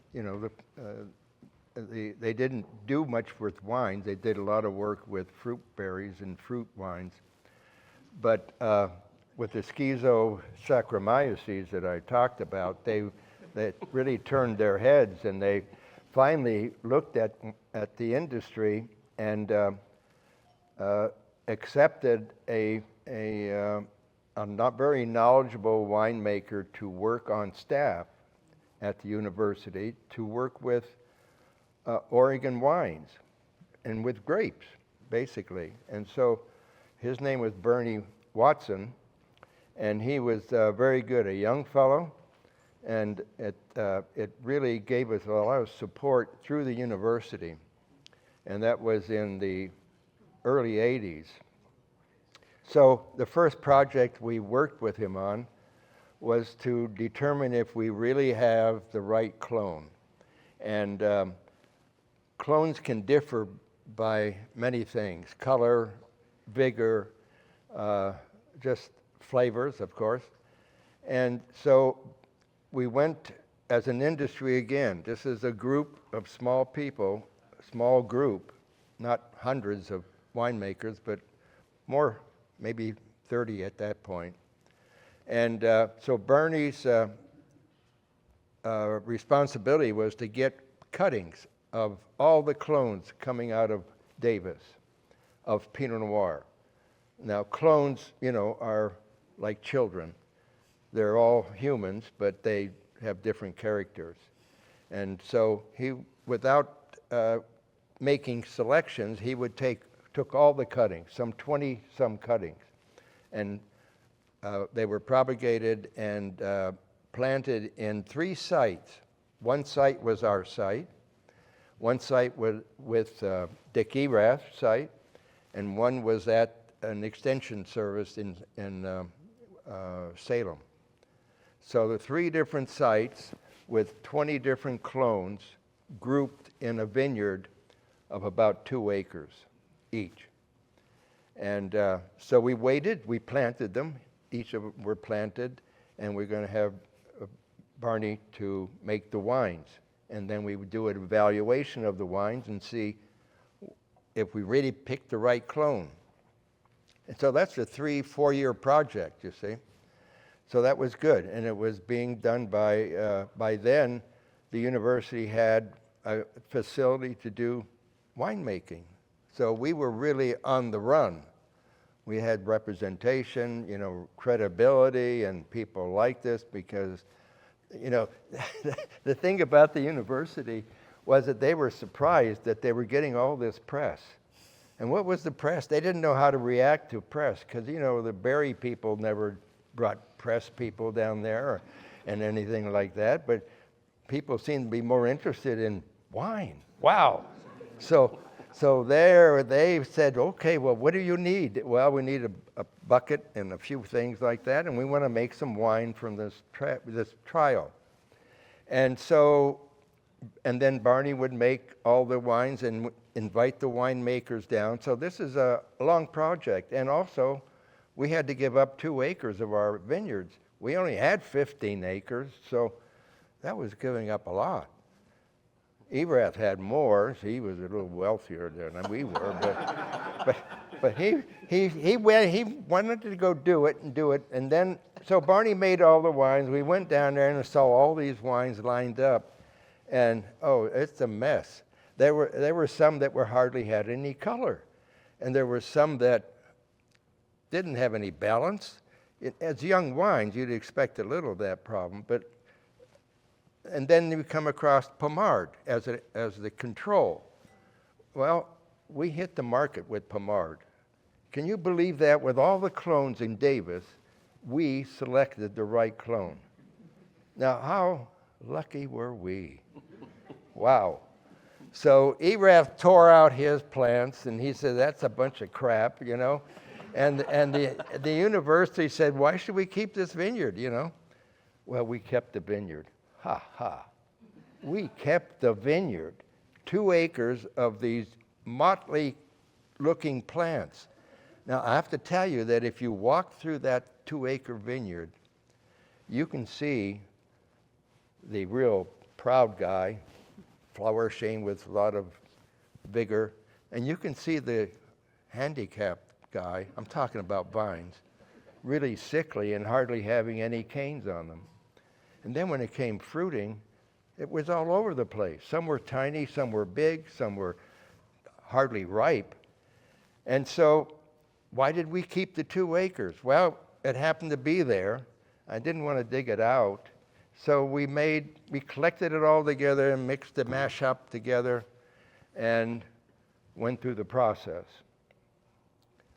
They didn't do much with wines. They did a lot of work with fruit berries and fruit wines. But with the Schizosaccharomyces that I talked about, they really turned their heads, and they finally looked at the industry and accepted a not very knowledgeable winemaker to work on staff at the university to work with Oregon wines and with grapes, basically. And so his name was Bernie Watson, and he was very good, a young fellow, and it really gave us a lot of support through the university, and that was in the early 80s. So the first project we worked with him on was to determine if we really have the right clone. And clones can differ by many things: color, vigor, just flavors, of course. And so we went as an industry again. This is a group of small people, small group, not hundreds of winemakers, but more, maybe 30 at that point. And so Bernie's responsibility was to get cuttings of all the clones coming out of Davis of Pinot Noir. Now, clones, you know, are like children. They're all humans, but they have different characters. And so he, without making selections, he would took all the cuttings, some 20-some cuttings, and they were propagated and planted in 3 sites. One site was our site, one site was with Dick Erath's site, and one was at an extension service in Salem. So the 3 different sites with 20 different clones grouped in a vineyard of about 2 acres each. And so we waited, we planted them, each of them were planted, and we're going to have Barney to make the wines. And then we would do an evaluation of the wines and see if we really picked the right clone. And so that's a 3-4 year project, you see. So that was good, and it was being done by then, the university had a facility to do winemaking. So we were really on the run. We had representation, you know, credibility, and people liked us because, you know, the thing about the university was that they were surprised that they were getting all this press. And what was the press? They didn't know how to react to press because, you know, the Berry people never brought press people down there and anything like that, but people seemed to be more interested in wine. Wow. So there they said, okay, well, what do you need? Well, we need a bucket and a few things like that, and we want to make some wine from this trial. And so, and then Barney would make all the wines and invite the winemakers down. So this is a long project. And also, we had to give up 2 acres of our vineyards. We only had 15 acres, so that was giving up a lot. Erath had more. He was a little wealthier than we were, but he wanted to go do it, and then so Barney made all the wines. We went down there and saw all these wines lined up, and oh, it's a mess. There were some that hardly had any color, and there were some that didn't have any balance. As young wines, you'd expect a little of that problem, but. And then you come across Pommard as the control. Well, we hit the market with Pommard. Can you believe that? With all the clones in Davis, we selected the right clone. Now, how lucky were we? Wow. So Erath tore out his plants, and he said, that's a bunch of crap, you know. And the university said, why should we keep this vineyard, you know? Well, we kept the vineyard. Ha ha. We kept the vineyard, 2 acres of these motley looking plants. Now, I have to tell you that if you walk through that 2 acre vineyard, you can see the real proud guy, flourishing with a lot of vigor, and you can see the handicapped guy, I'm talking about vines, really sickly and hardly having any canes on them. And then when it came fruiting, It was all over the place. Some were tiny, some were big, some were hardly ripe. And so why did we keep the 2 acres? Well, it happened to be there. I didn't want to dig it out. So we collected it all together and mixed the mash up together and went through the process.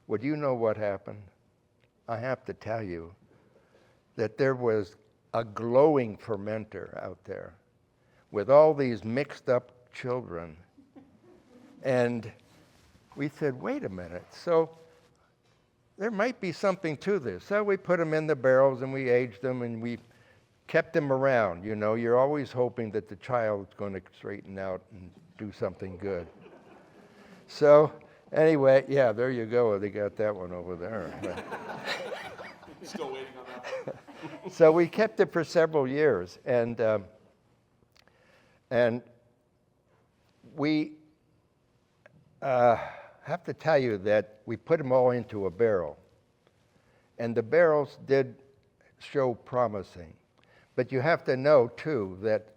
Would you know what happened? I have to tell you that there was a glowing fermenter out there with all these mixed up children. And we said, wait a minute, so there might be something to this. So we put them in the barrels and we aged them and we kept them around. You know, you're always hoping that the child's going to straighten out and do something good. So anyway, yeah, there you go. They got that one over there. Still waiting on that one. So we kept it for several years, and we have to tell you that we put them all into a barrel, and the barrels did show promising. But you have to know, too, that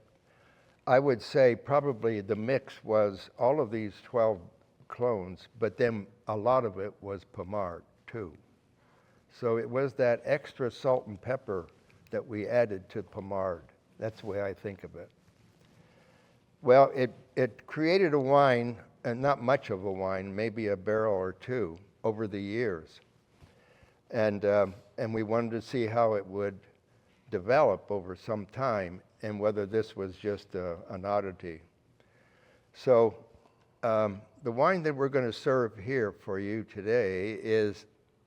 I would say probably the mix was all of these 12 clones, but then a lot of it was Pomard, too. So it was that extra salt and pepper that we added to Pomard. That's the way I think of it. Well, it created a wine, and not much of a wine, maybe a barrel or two over the years. And we wanted to see how it would develop over some time and whether this was just an oddity. So the wine that we're going to serve here for you today is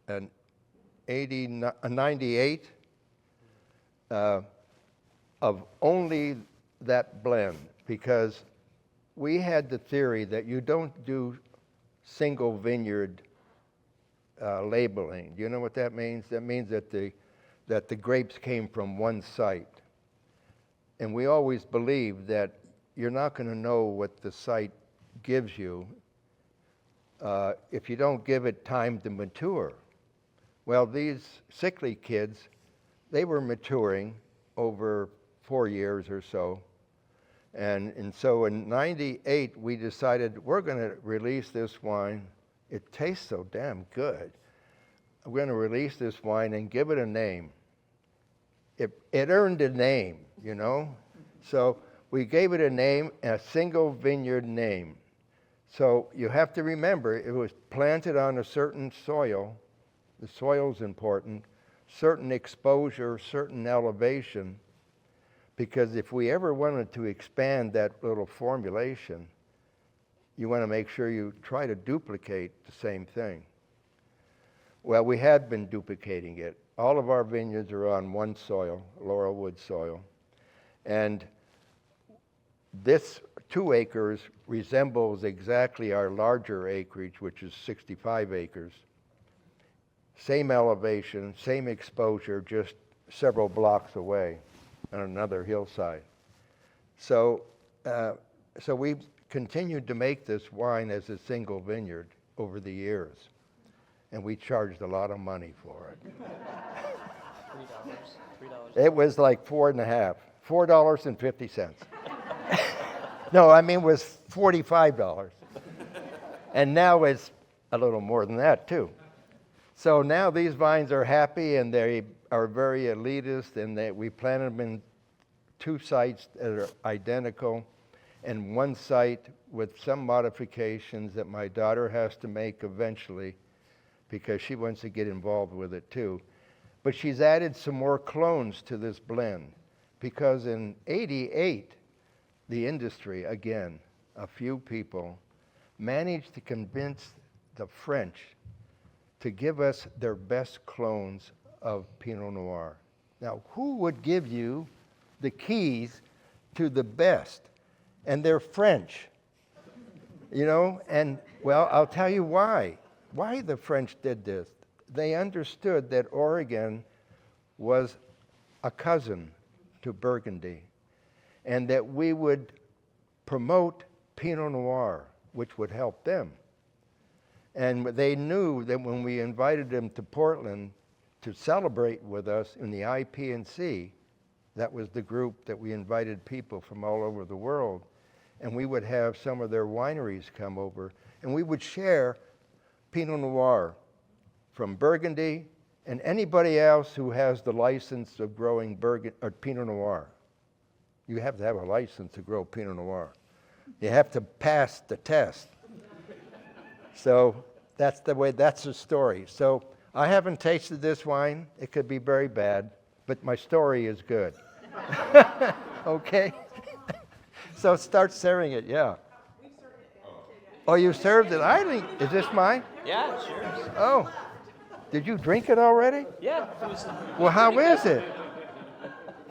a 98 of only that blend, because we had the theory that you don't do single vineyard labeling. Do you know what that means? That means that the grapes came from one site. And we always believe that you're not going to know what the site gives you if you don't give it time to mature. Well, these sickly kids, they were maturing over 4 years or so. And so in 98, we decided we're going to release this wine. It tastes so damn good. We're going to release this wine and give it a name. It earned a name, you know? So we gave it a name, a single vineyard name. So you have to remember, it was planted on a certain soil. The soil's important. Certain exposure, certain elevation. Because if we ever wanted to expand that little formulation, you want to make sure you try to duplicate the same thing. Well, we had been duplicating it. All of our vineyards are on one soil, laurelwood soil. And this 2 acres resembles exactly our larger acreage, which is 65 acres. Same elevation, same exposure, just several blocks away on another hillside. So we continued to make this wine as a single vineyard over the years. And we charged a lot of money for it. $3. It was like $4.50. No, I mean, it was $45. And now it's a little more than that, too. So now these vines are happy, and they are very elitist, and we planted them in 2 sites that are identical, and 1 site with some modifications that my daughter has to make eventually, because she wants to get involved with it too. But she's added some more clones to this blend, because in '88, the industry, again, a few people, managed to convince the French to give us their best clones of Pinot Noir. Now, who would give you the keys to the best? And they're French, you know? And, well, I'll tell you why the French did this. They understood that Oregon was a cousin to Burgundy, and that we would promote Pinot Noir, which would help them. And they knew that when we invited them to Portland to celebrate with us in the IP&C, That was the group that we invited people from all over the world. And we would have some of their wineries come over, and we would share Pinot Noir from Burgundy and anybody else who has the license of growing Pinot Noir. You have to have a license to grow Pinot Noir. You have to pass the test. So that's the story. So I haven't tasted this wine. It could be very bad, but my story is good. Okay? So start serving it, yeah. Oh, you served it? I think, is this mine? Yeah, sure. Oh, did you drink it already? Yeah. Well, how is it?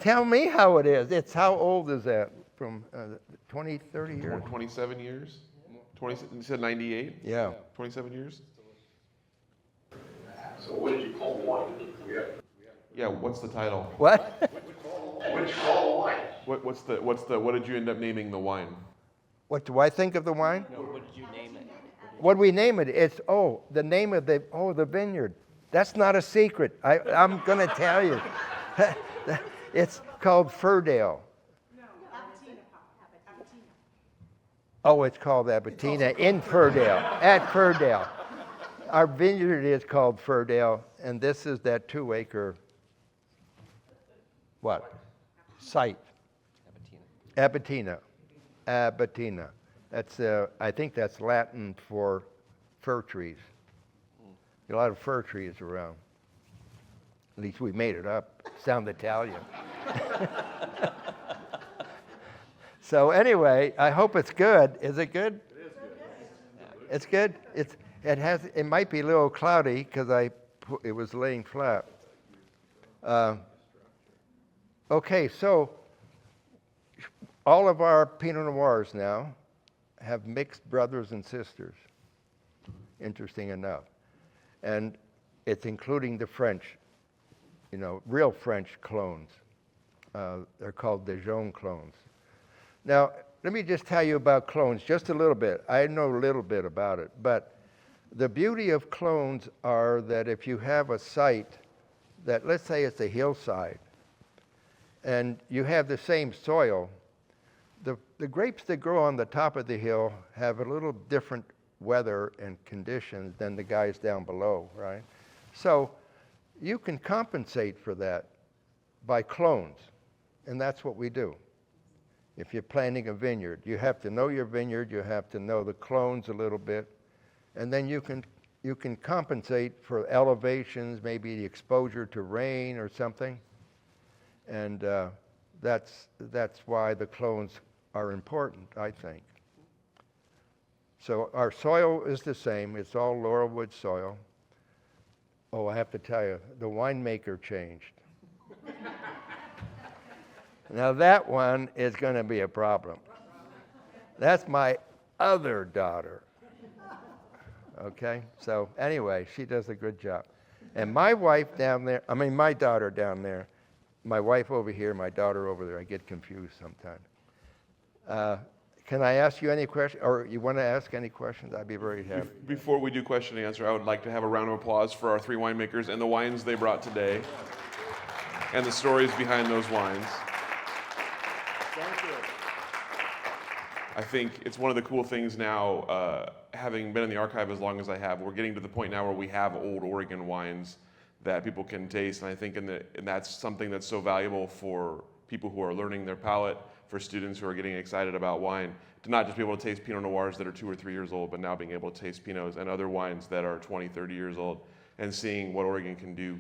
Tell me how it is. How old is that? From 20, 30 years? 27 years? 20, you said 98? Yeah. 27 years? So what did you call the wine? Yeah, what's the title? What? What did you call the wine? What did you end up naming the wine? What do I think of the wine? No, what did you name it? What do we name it? It's, the name of the vineyard. That's not a secret. I'm going to tell you. It's called Furdale. Oh, it's called Abatina in Furdale, at Furdale. Our vineyard is called Furdale, and this is that 2-acre, site? Abatina. Abatina. That's, I think that's Latin for fir trees. A lot of fir trees around. At least we made it up. Sound Italian. So anyway, I hope it's good. Is it good? It is good. It's good. It might be a little cloudy because it was laying flat. Okay, so all of our Pinot Noirs now have mixed brothers and sisters. Interesting enough. And it's including the French, real French clones. They're called Dijon clones. Now, let me just tell you about clones just a little bit. I know a little bit about it, but the beauty of clones are that if you have a site that, let's say it's a hillside, and you have the same soil, the grapes that grow on the top of the hill have a little different weather and conditions than the guys down below, right? So you can compensate for that by clones, and that's what we do. If you're planting a vineyard, you have to know your vineyard, you have to know the clones a little bit, and then you can compensate for elevations, maybe the exposure to rain or something, and that's why the clones are important, I think. So our soil is the same. It's all laurelwood soil. Oh, I have to tell you, the winemaker changed. Now that one is going to be a problem. That's my other daughter. Okay? So anyway, she does a good job. And my wife down there, my daughter down there, my wife over here, my daughter over there, I get confused sometimes. Can I ask you any questions, or you want to ask any questions? I'd be very happy. Before we do question and answer, I would like to have a round of applause for our 3 winemakers and the wines they brought today, and the stories behind those wines. Thank you. I think it's one of the cool things now, having been in the archive as long as I have, we're getting to the point now where we have old Oregon wines that people can taste, and I think and that's something that's so valuable for people who are learning their palate, for students who are getting excited about wine, to not just be able to taste Pinot Noirs that are 2 or 3 years old, but now being able to taste Pinots and other wines that are 20, 30 years old, and seeing what Oregon can do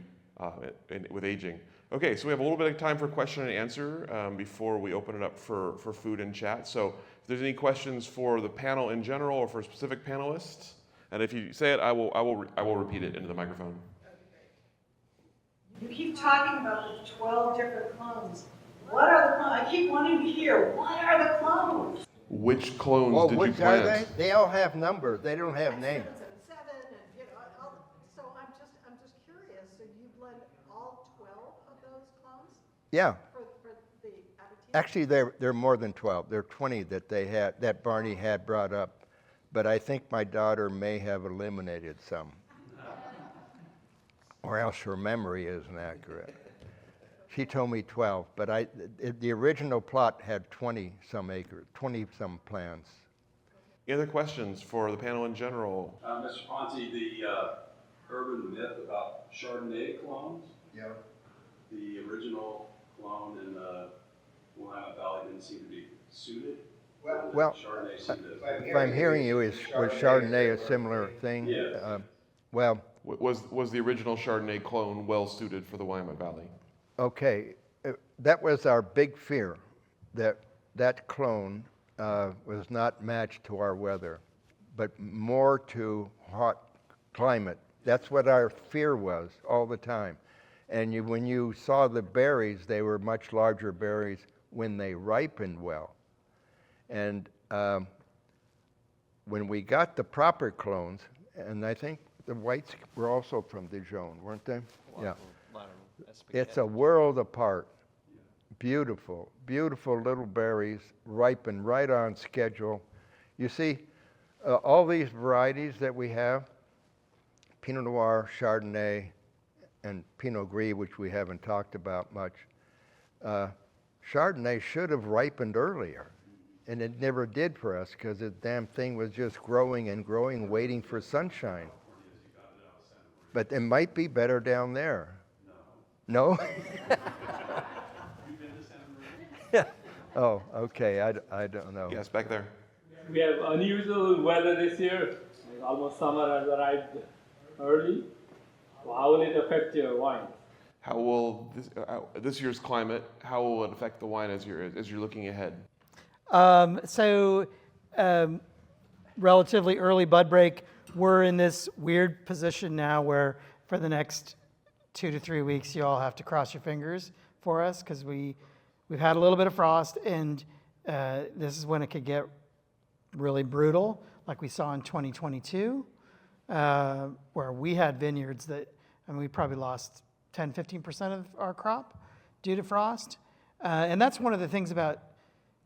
with aging. Okay, so we have a little bit of time for question and answer before we open it up for food and chat. So if there's any questions for the panel in general or for specific panelists, and if you say it, I will repeat it into the microphone. You keep talking about the 12 different clones. What are the clones? I keep wanting to hear, what are the clones? Which clones did you which plant? are they? They all have numbers. They don't have names. So I'm just curious. So you blend all 12 of those clones Yeah. for the Abatina? Actually, they're more than 12. There are 20 that Barney had brought up, but I think my daughter may have eliminated some, or else her memory isn't accurate. She told me 12, but the original plot had 20-some acres, 20-some plants. Any other questions for the panel in general? Mr. Ponzi, the urban myth about Chardonnay clones, the original clone in the Willamette Valley didn't seem to be suited. Well, Chardonnay seemed to. if I'm hearing you, was Chardonnay a similar thing? Yeah. Well, Was the original Chardonnay clone well suited for the Willamette Valley? okay, that was our big fear, that clone was not matched to our weather, but more to hot climate. That's what our fear was all the time. And when you saw the berries, they were much larger berries when they ripened well. And when we got the proper clones, and I think the whites were also from Dijon, weren't they? Yeah. It's a world apart. Beautiful, beautiful little berries, ripen right on schedule. You see, all these varieties that we have, Pinot Noir, Chardonnay, and Pinot Gris, which we haven't talked about much, Chardonnay should have ripened earlier. And it never did for us because the damn thing was just growing and growing, waiting for sunshine. But it might be better down there. No? Oh, okay, I don't know. Yes, back there. We have unusual weather this year. Like almost summer has arrived early. So how will it affect your wine? How will this year's climate? How will it affect the wine as you're looking ahead? Relatively early bud break. We're in this weird position now where for the next 2 to 3 weeks, you all have to cross your fingers for us because we've had a little bit of frost, and this is when it could get really brutal, like we saw in 2022, where we had vineyards that, we probably lost 10, 15% of our crop due to frost. And that's one of the things about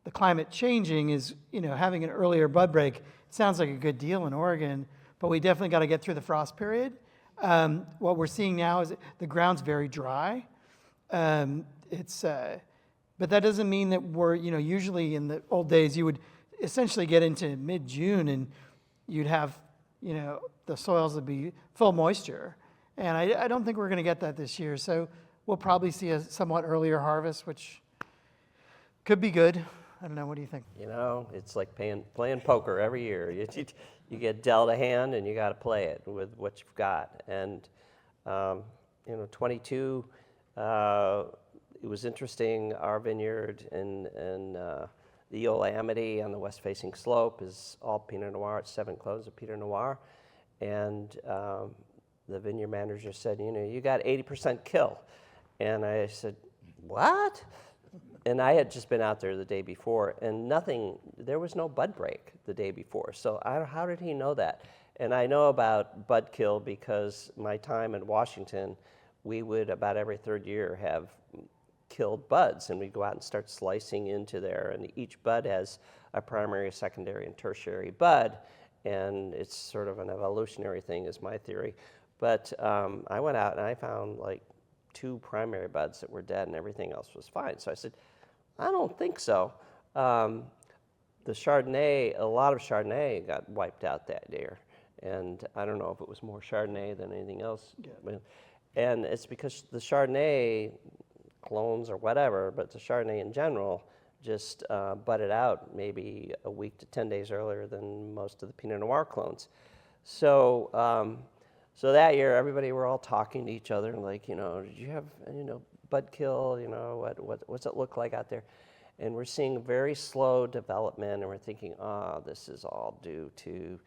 the climate changing is, having an earlier bud break. It sounds like a good deal in Oregon, but we definitely got to get through the frost period. What we're seeing now is the ground's very dry. But that doesn't mean that we're, usually in the old days, you would essentially get into mid-June and you'd have, the soils would be full moisture. And I don't think we're going to get that this year. So we'll probably see a somewhat earlier harvest, which could be good. I don't know. What do you think? It's like playing poker every year. You get dealt a hand and you got to play it with what you've got. And 22, it was interesting. Our vineyard in the Old Amity on the west-facing slope is all Pinot Noir. It's 7 clones of Pinot Noir, and the vineyard manager said, you got 80% kill, and I said, what? And I had just been out there the day before, and there was no bud break the day before. So how did he know that? And I know about bud kill because my time in Washington, we would about every third year have killed buds, and we'd go out and start slicing into there. And each bud has a primary, secondary, and tertiary bud, and it's sort of an evolutionary thing, is my theory. But I went out and I found like 2 primary buds that were dead, and everything else was fine. So I said, I don't think so. The Chardonnay, a lot of Chardonnay got wiped out that year. And I don't know if it was more Chardonnay than anything else. Yeah. And it's because the Chardonnay clones or whatever, but the Chardonnay in general just budded out maybe a week to 10 days earlier than most of the Pinot Noir clones. So that year, everybody were all talking to each other and like, did you have, bud kill? What's it look like out there? And we're seeing very slow development, and we're thinking, this is all due to,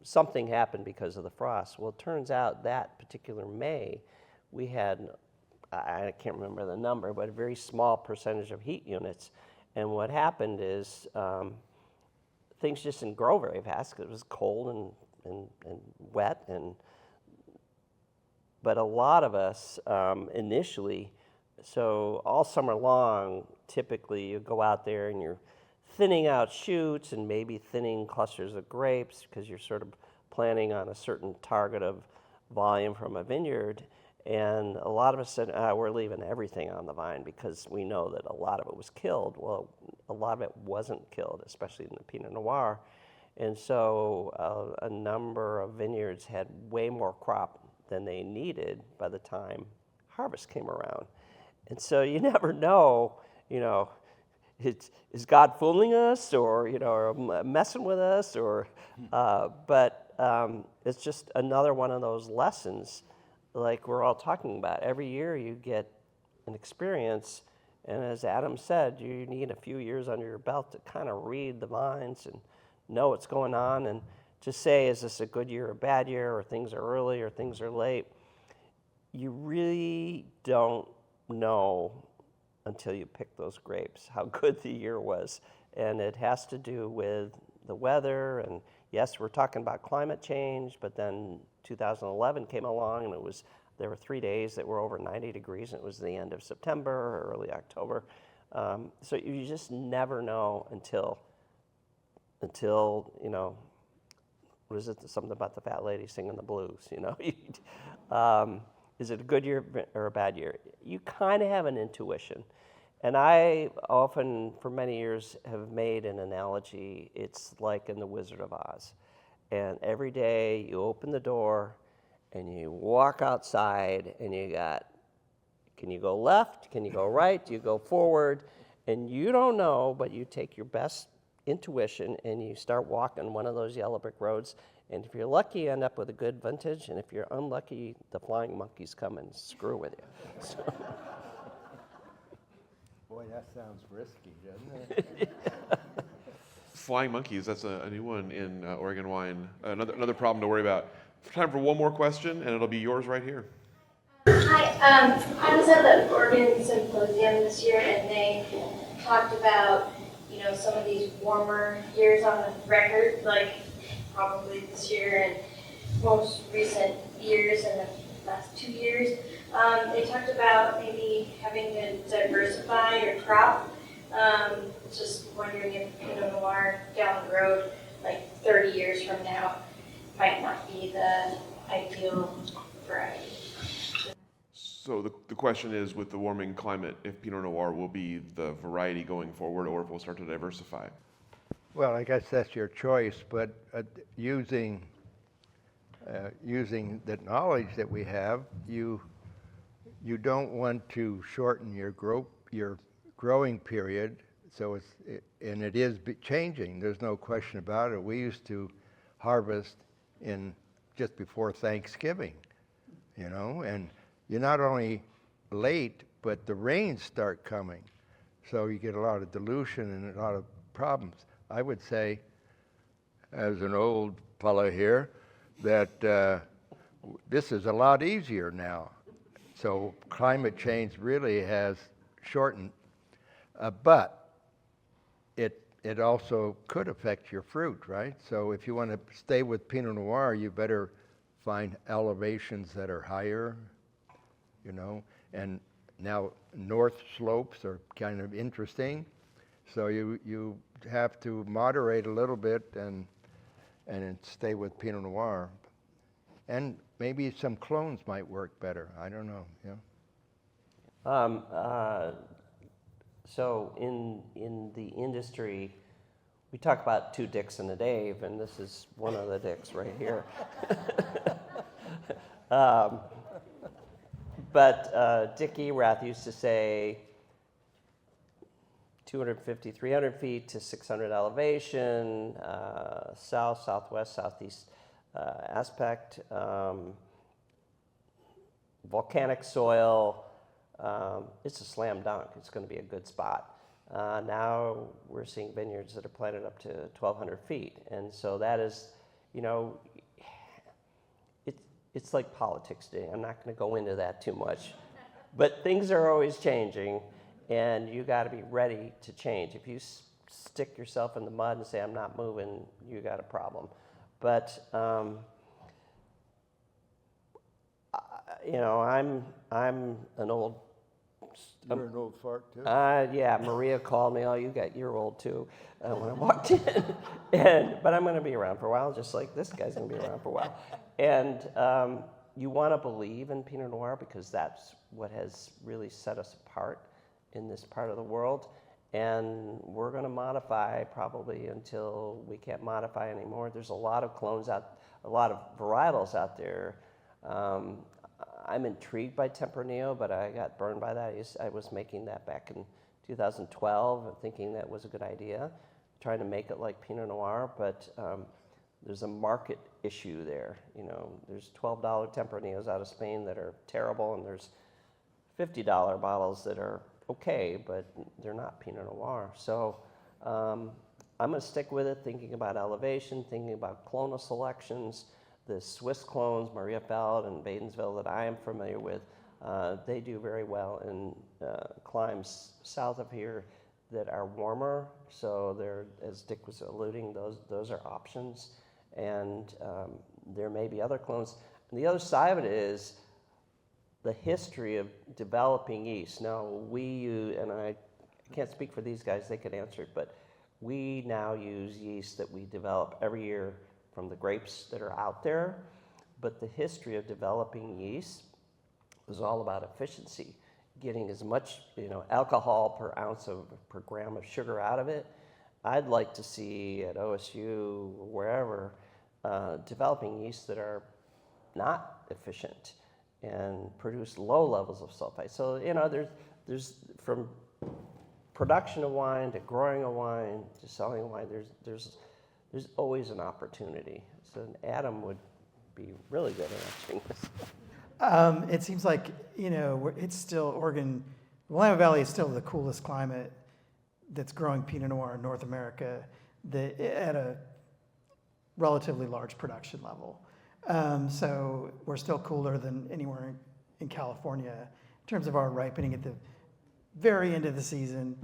something happened because of the frost. Well, it turns out that particular May, we had, I can't remember the number, but a very small percentage of heat units. And what happened is things just didn't grow very fast because it was cold and wet. But a lot of us initially, so all summer long, typically you go out there and you're thinning out shoots and maybe thinning clusters of grapes because you're sort of planning on a certain target of volume from a vineyard. And a lot of us said, we're leaving everything on the vine because we know that a lot of it was killed. Well, a lot of it wasn't killed, especially in the Pinot Noir. And so a number of vineyards had way more crop than they needed by the time harvest came around. And so you never know, is God fooling us or, or messing with us? But it's just another one of those lessons like we're all talking about. Every year you get an experience, and as Adam said, you need a few years under your belt to kind of read the vines and know what's going on and just say, is this a good year or a bad year, or things are early or things are late? You really don't know until you pick those grapes how good the year was. And it has to do with the weather, and yes, we're talking about climate change, but then 2011 came along, and there were 3 days that were over 90 degrees, and it was the end of September or early October. So you just never know until what is it? Something about the fat lady singing the blues. Is it a good year or a bad year? You kind of have an intuition. And I often, for many years, have made an analogy. It's like in The Wizard of Oz. And every day you open the door and you walk outside and can you go left? Can you go right? Do you go forward? And you don't know, but you take your best intuition and you start walking one of those yellow brick roads. And if you're lucky, you end up with a good vintage. And if you're unlucky, the flying monkeys come and screw with you. So. Boy, that sounds risky, doesn't it? Flying monkeys, that's a new one in Oregon wine. Another problem to worry about. Time for one more question, and it'll be yours right here. Hi, I was at the Oregon Symposium this year, and they talked about, some of these warmer years on the record, like probably this year and most recent years in the last 2 years. They talked about maybe having to diversify your crop. Just wondering if Pinot Noir down the road, like 30 years from now, might not be the ideal variety. So the question is, with the warming climate, if Pinot Noir will be the variety going forward, or if we'll start to diversify? Well, I guess that's your choice, but using the knowledge that we have, you don't want to shorten your growing period. So it is changing. There's no question about it. We used to harvest in just before Thanksgiving, and you're not only late, but the rains start coming. So you get a lot of dilution and a lot of problems. I would say, as an old fella here, that this is a lot easier now. So climate change really has shortened, but it also could affect your fruit, right? So if you want to stay with Pinot Noir, you better find elevations that are higher, and now north slopes are kind of interesting. So you have to moderate a little bit and stay with Pinot Noir. And maybe some clones might work better. I don't know. So in the industry, we talk about two Dicks and a Dave, and this is one of the Dicks right here. But Dick Erath used to say 250, 300 feet to 600 elevation, south, southwest, southeast aspect, volcanic soil. It's a slam dunk. It's going to be a good spot. Now we're seeing vineyards that are planted up to 1,200 feet. And so that is, it's like politics today. I'm not going to go into that too much. But things are always changing, and you got to be ready to change. If you stick yourself in the mud and say, I'm not moving, you got a problem. But, I'm an old... You're an old fart, too? Yeah, Maria called me, you're old, too, when I walked in. But I'm going to be around for a while, just like this guy's going to be around for a while. And You want to believe in Pinot Noir because that's what has really set us apart in this part of the world. And we're going to modify probably until we can't modify anymore. There's a lot of clones out, a lot of varietals out there. I'm intrigued by Tempranillo, but I got burned by that. I was making that back in 2012, thinking that was a good idea, trying to make it like Pinot Noir, but there's a market issue there. You know, there's $12 Tempranillos out of Spain that are terrible, and there's $50 bottles that are okay, but they're not Pinot Noir. So I'm going to stick with it, thinking about elevation, thinking about clonal selections. The Swiss clones, Mariafeld and Badensville, that I am familiar with, they do very well in climes south of here that are warmer. So they're, as Dick was alluding, those are options. And there may be other clones. And the other side of it is the history of developing yeast. Now, we use, and I can't speak for these guys, they could answer it, but we now use yeast that we develop every year from the grapes that are out there. But the history of developing yeast was all about efficiency, getting as much, you know, alcohol per ounce per gram of sugar out of it. I'd like to see at OSU, wherever, developing yeasts that are not efficient and produce low levels of sulfite. So, you know, there's from production of wine to growing a wine to selling a wine, there's always an opportunity. So Adam would be really good at answering this. It seems like, you know, it's still Oregon, Willamette Valley is still the coolest climate that's growing Pinot Noir in North America at a relatively large production level. So we're still cooler than anywhere in California in terms of our ripening at the very end of the season.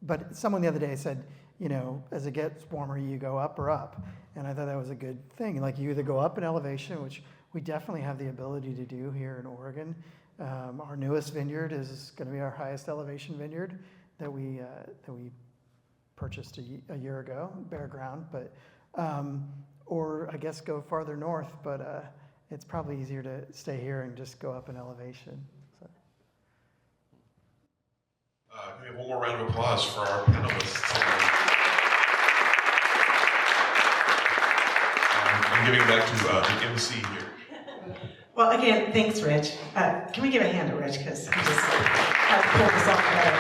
But someone the other day said, you know, as it gets warmer, you go up or up. And I thought that was a good thing. Like, you either go up in elevation, which we definitely have the ability to do here in Oregon. Our newest vineyard is going to be our highest elevation vineyard that we purchased a year ago, bare ground. But or I guess go farther north, but it's probably easier to stay here and just go up in elevation. So. Can we have one more round of applause for our panelists? I'm giving it back to the MC here. Well, again, thanks, Rich. Can we give a hand to Rich, because he just had to pull this off together.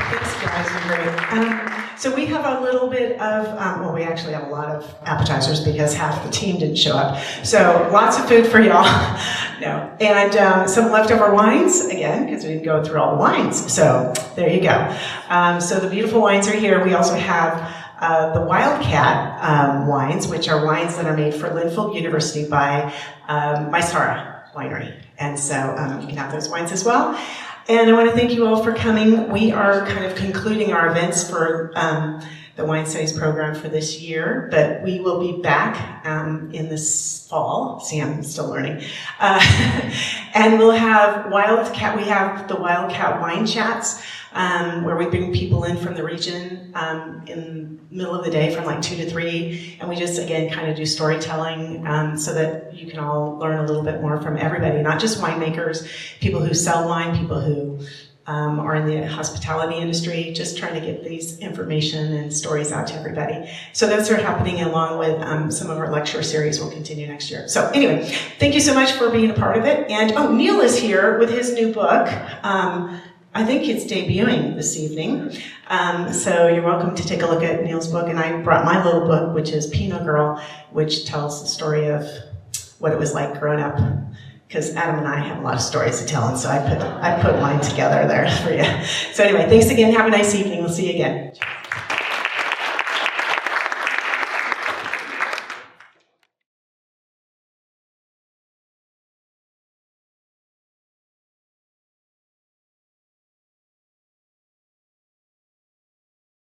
Thanks, guys, you're great. So we have a little bit of, well, we actually have a lot of appetizers because half the team didn't show up. So lots of food for y'all. No. And some leftover wines, again, because we didn't go through all the wines. So there you go. So the beautiful wines are here. We also have the Wildcat wines, which are wines that are made for Linfield University by Maestara Winery. And so you can have those wines as well. And I want to thank you all for coming. We are kind of concluding our events for the Wine Studies program for this year, but we will be back in this fall. See, I'm still learning. And we'll have Wildcat, we have the Wildcat Wine Chats, where we bring people in from the region in the middle of the day from like 2 to 3, and we just, again, kind of do storytelling so that you can all learn a little bit more from everybody, not just winemakers, people who sell wine, people who are in the hospitality industry, just trying to get these information and stories out to everybody. So those are happening along with some of our lecture series will continue next year. So anyway, thank you so much for being a part of it. And oh, Neil is here with his new book. I think it's debuting this evening. So you're welcome to take a look at Neil's book. And I brought my little book, which is Pinot Girl, which tells the story of what it was like growing up. Because Adam and I have a lot of stories to tell, and so I put mine together there for you. So anyway, thanks again. Have a nice evening. We'll see you again.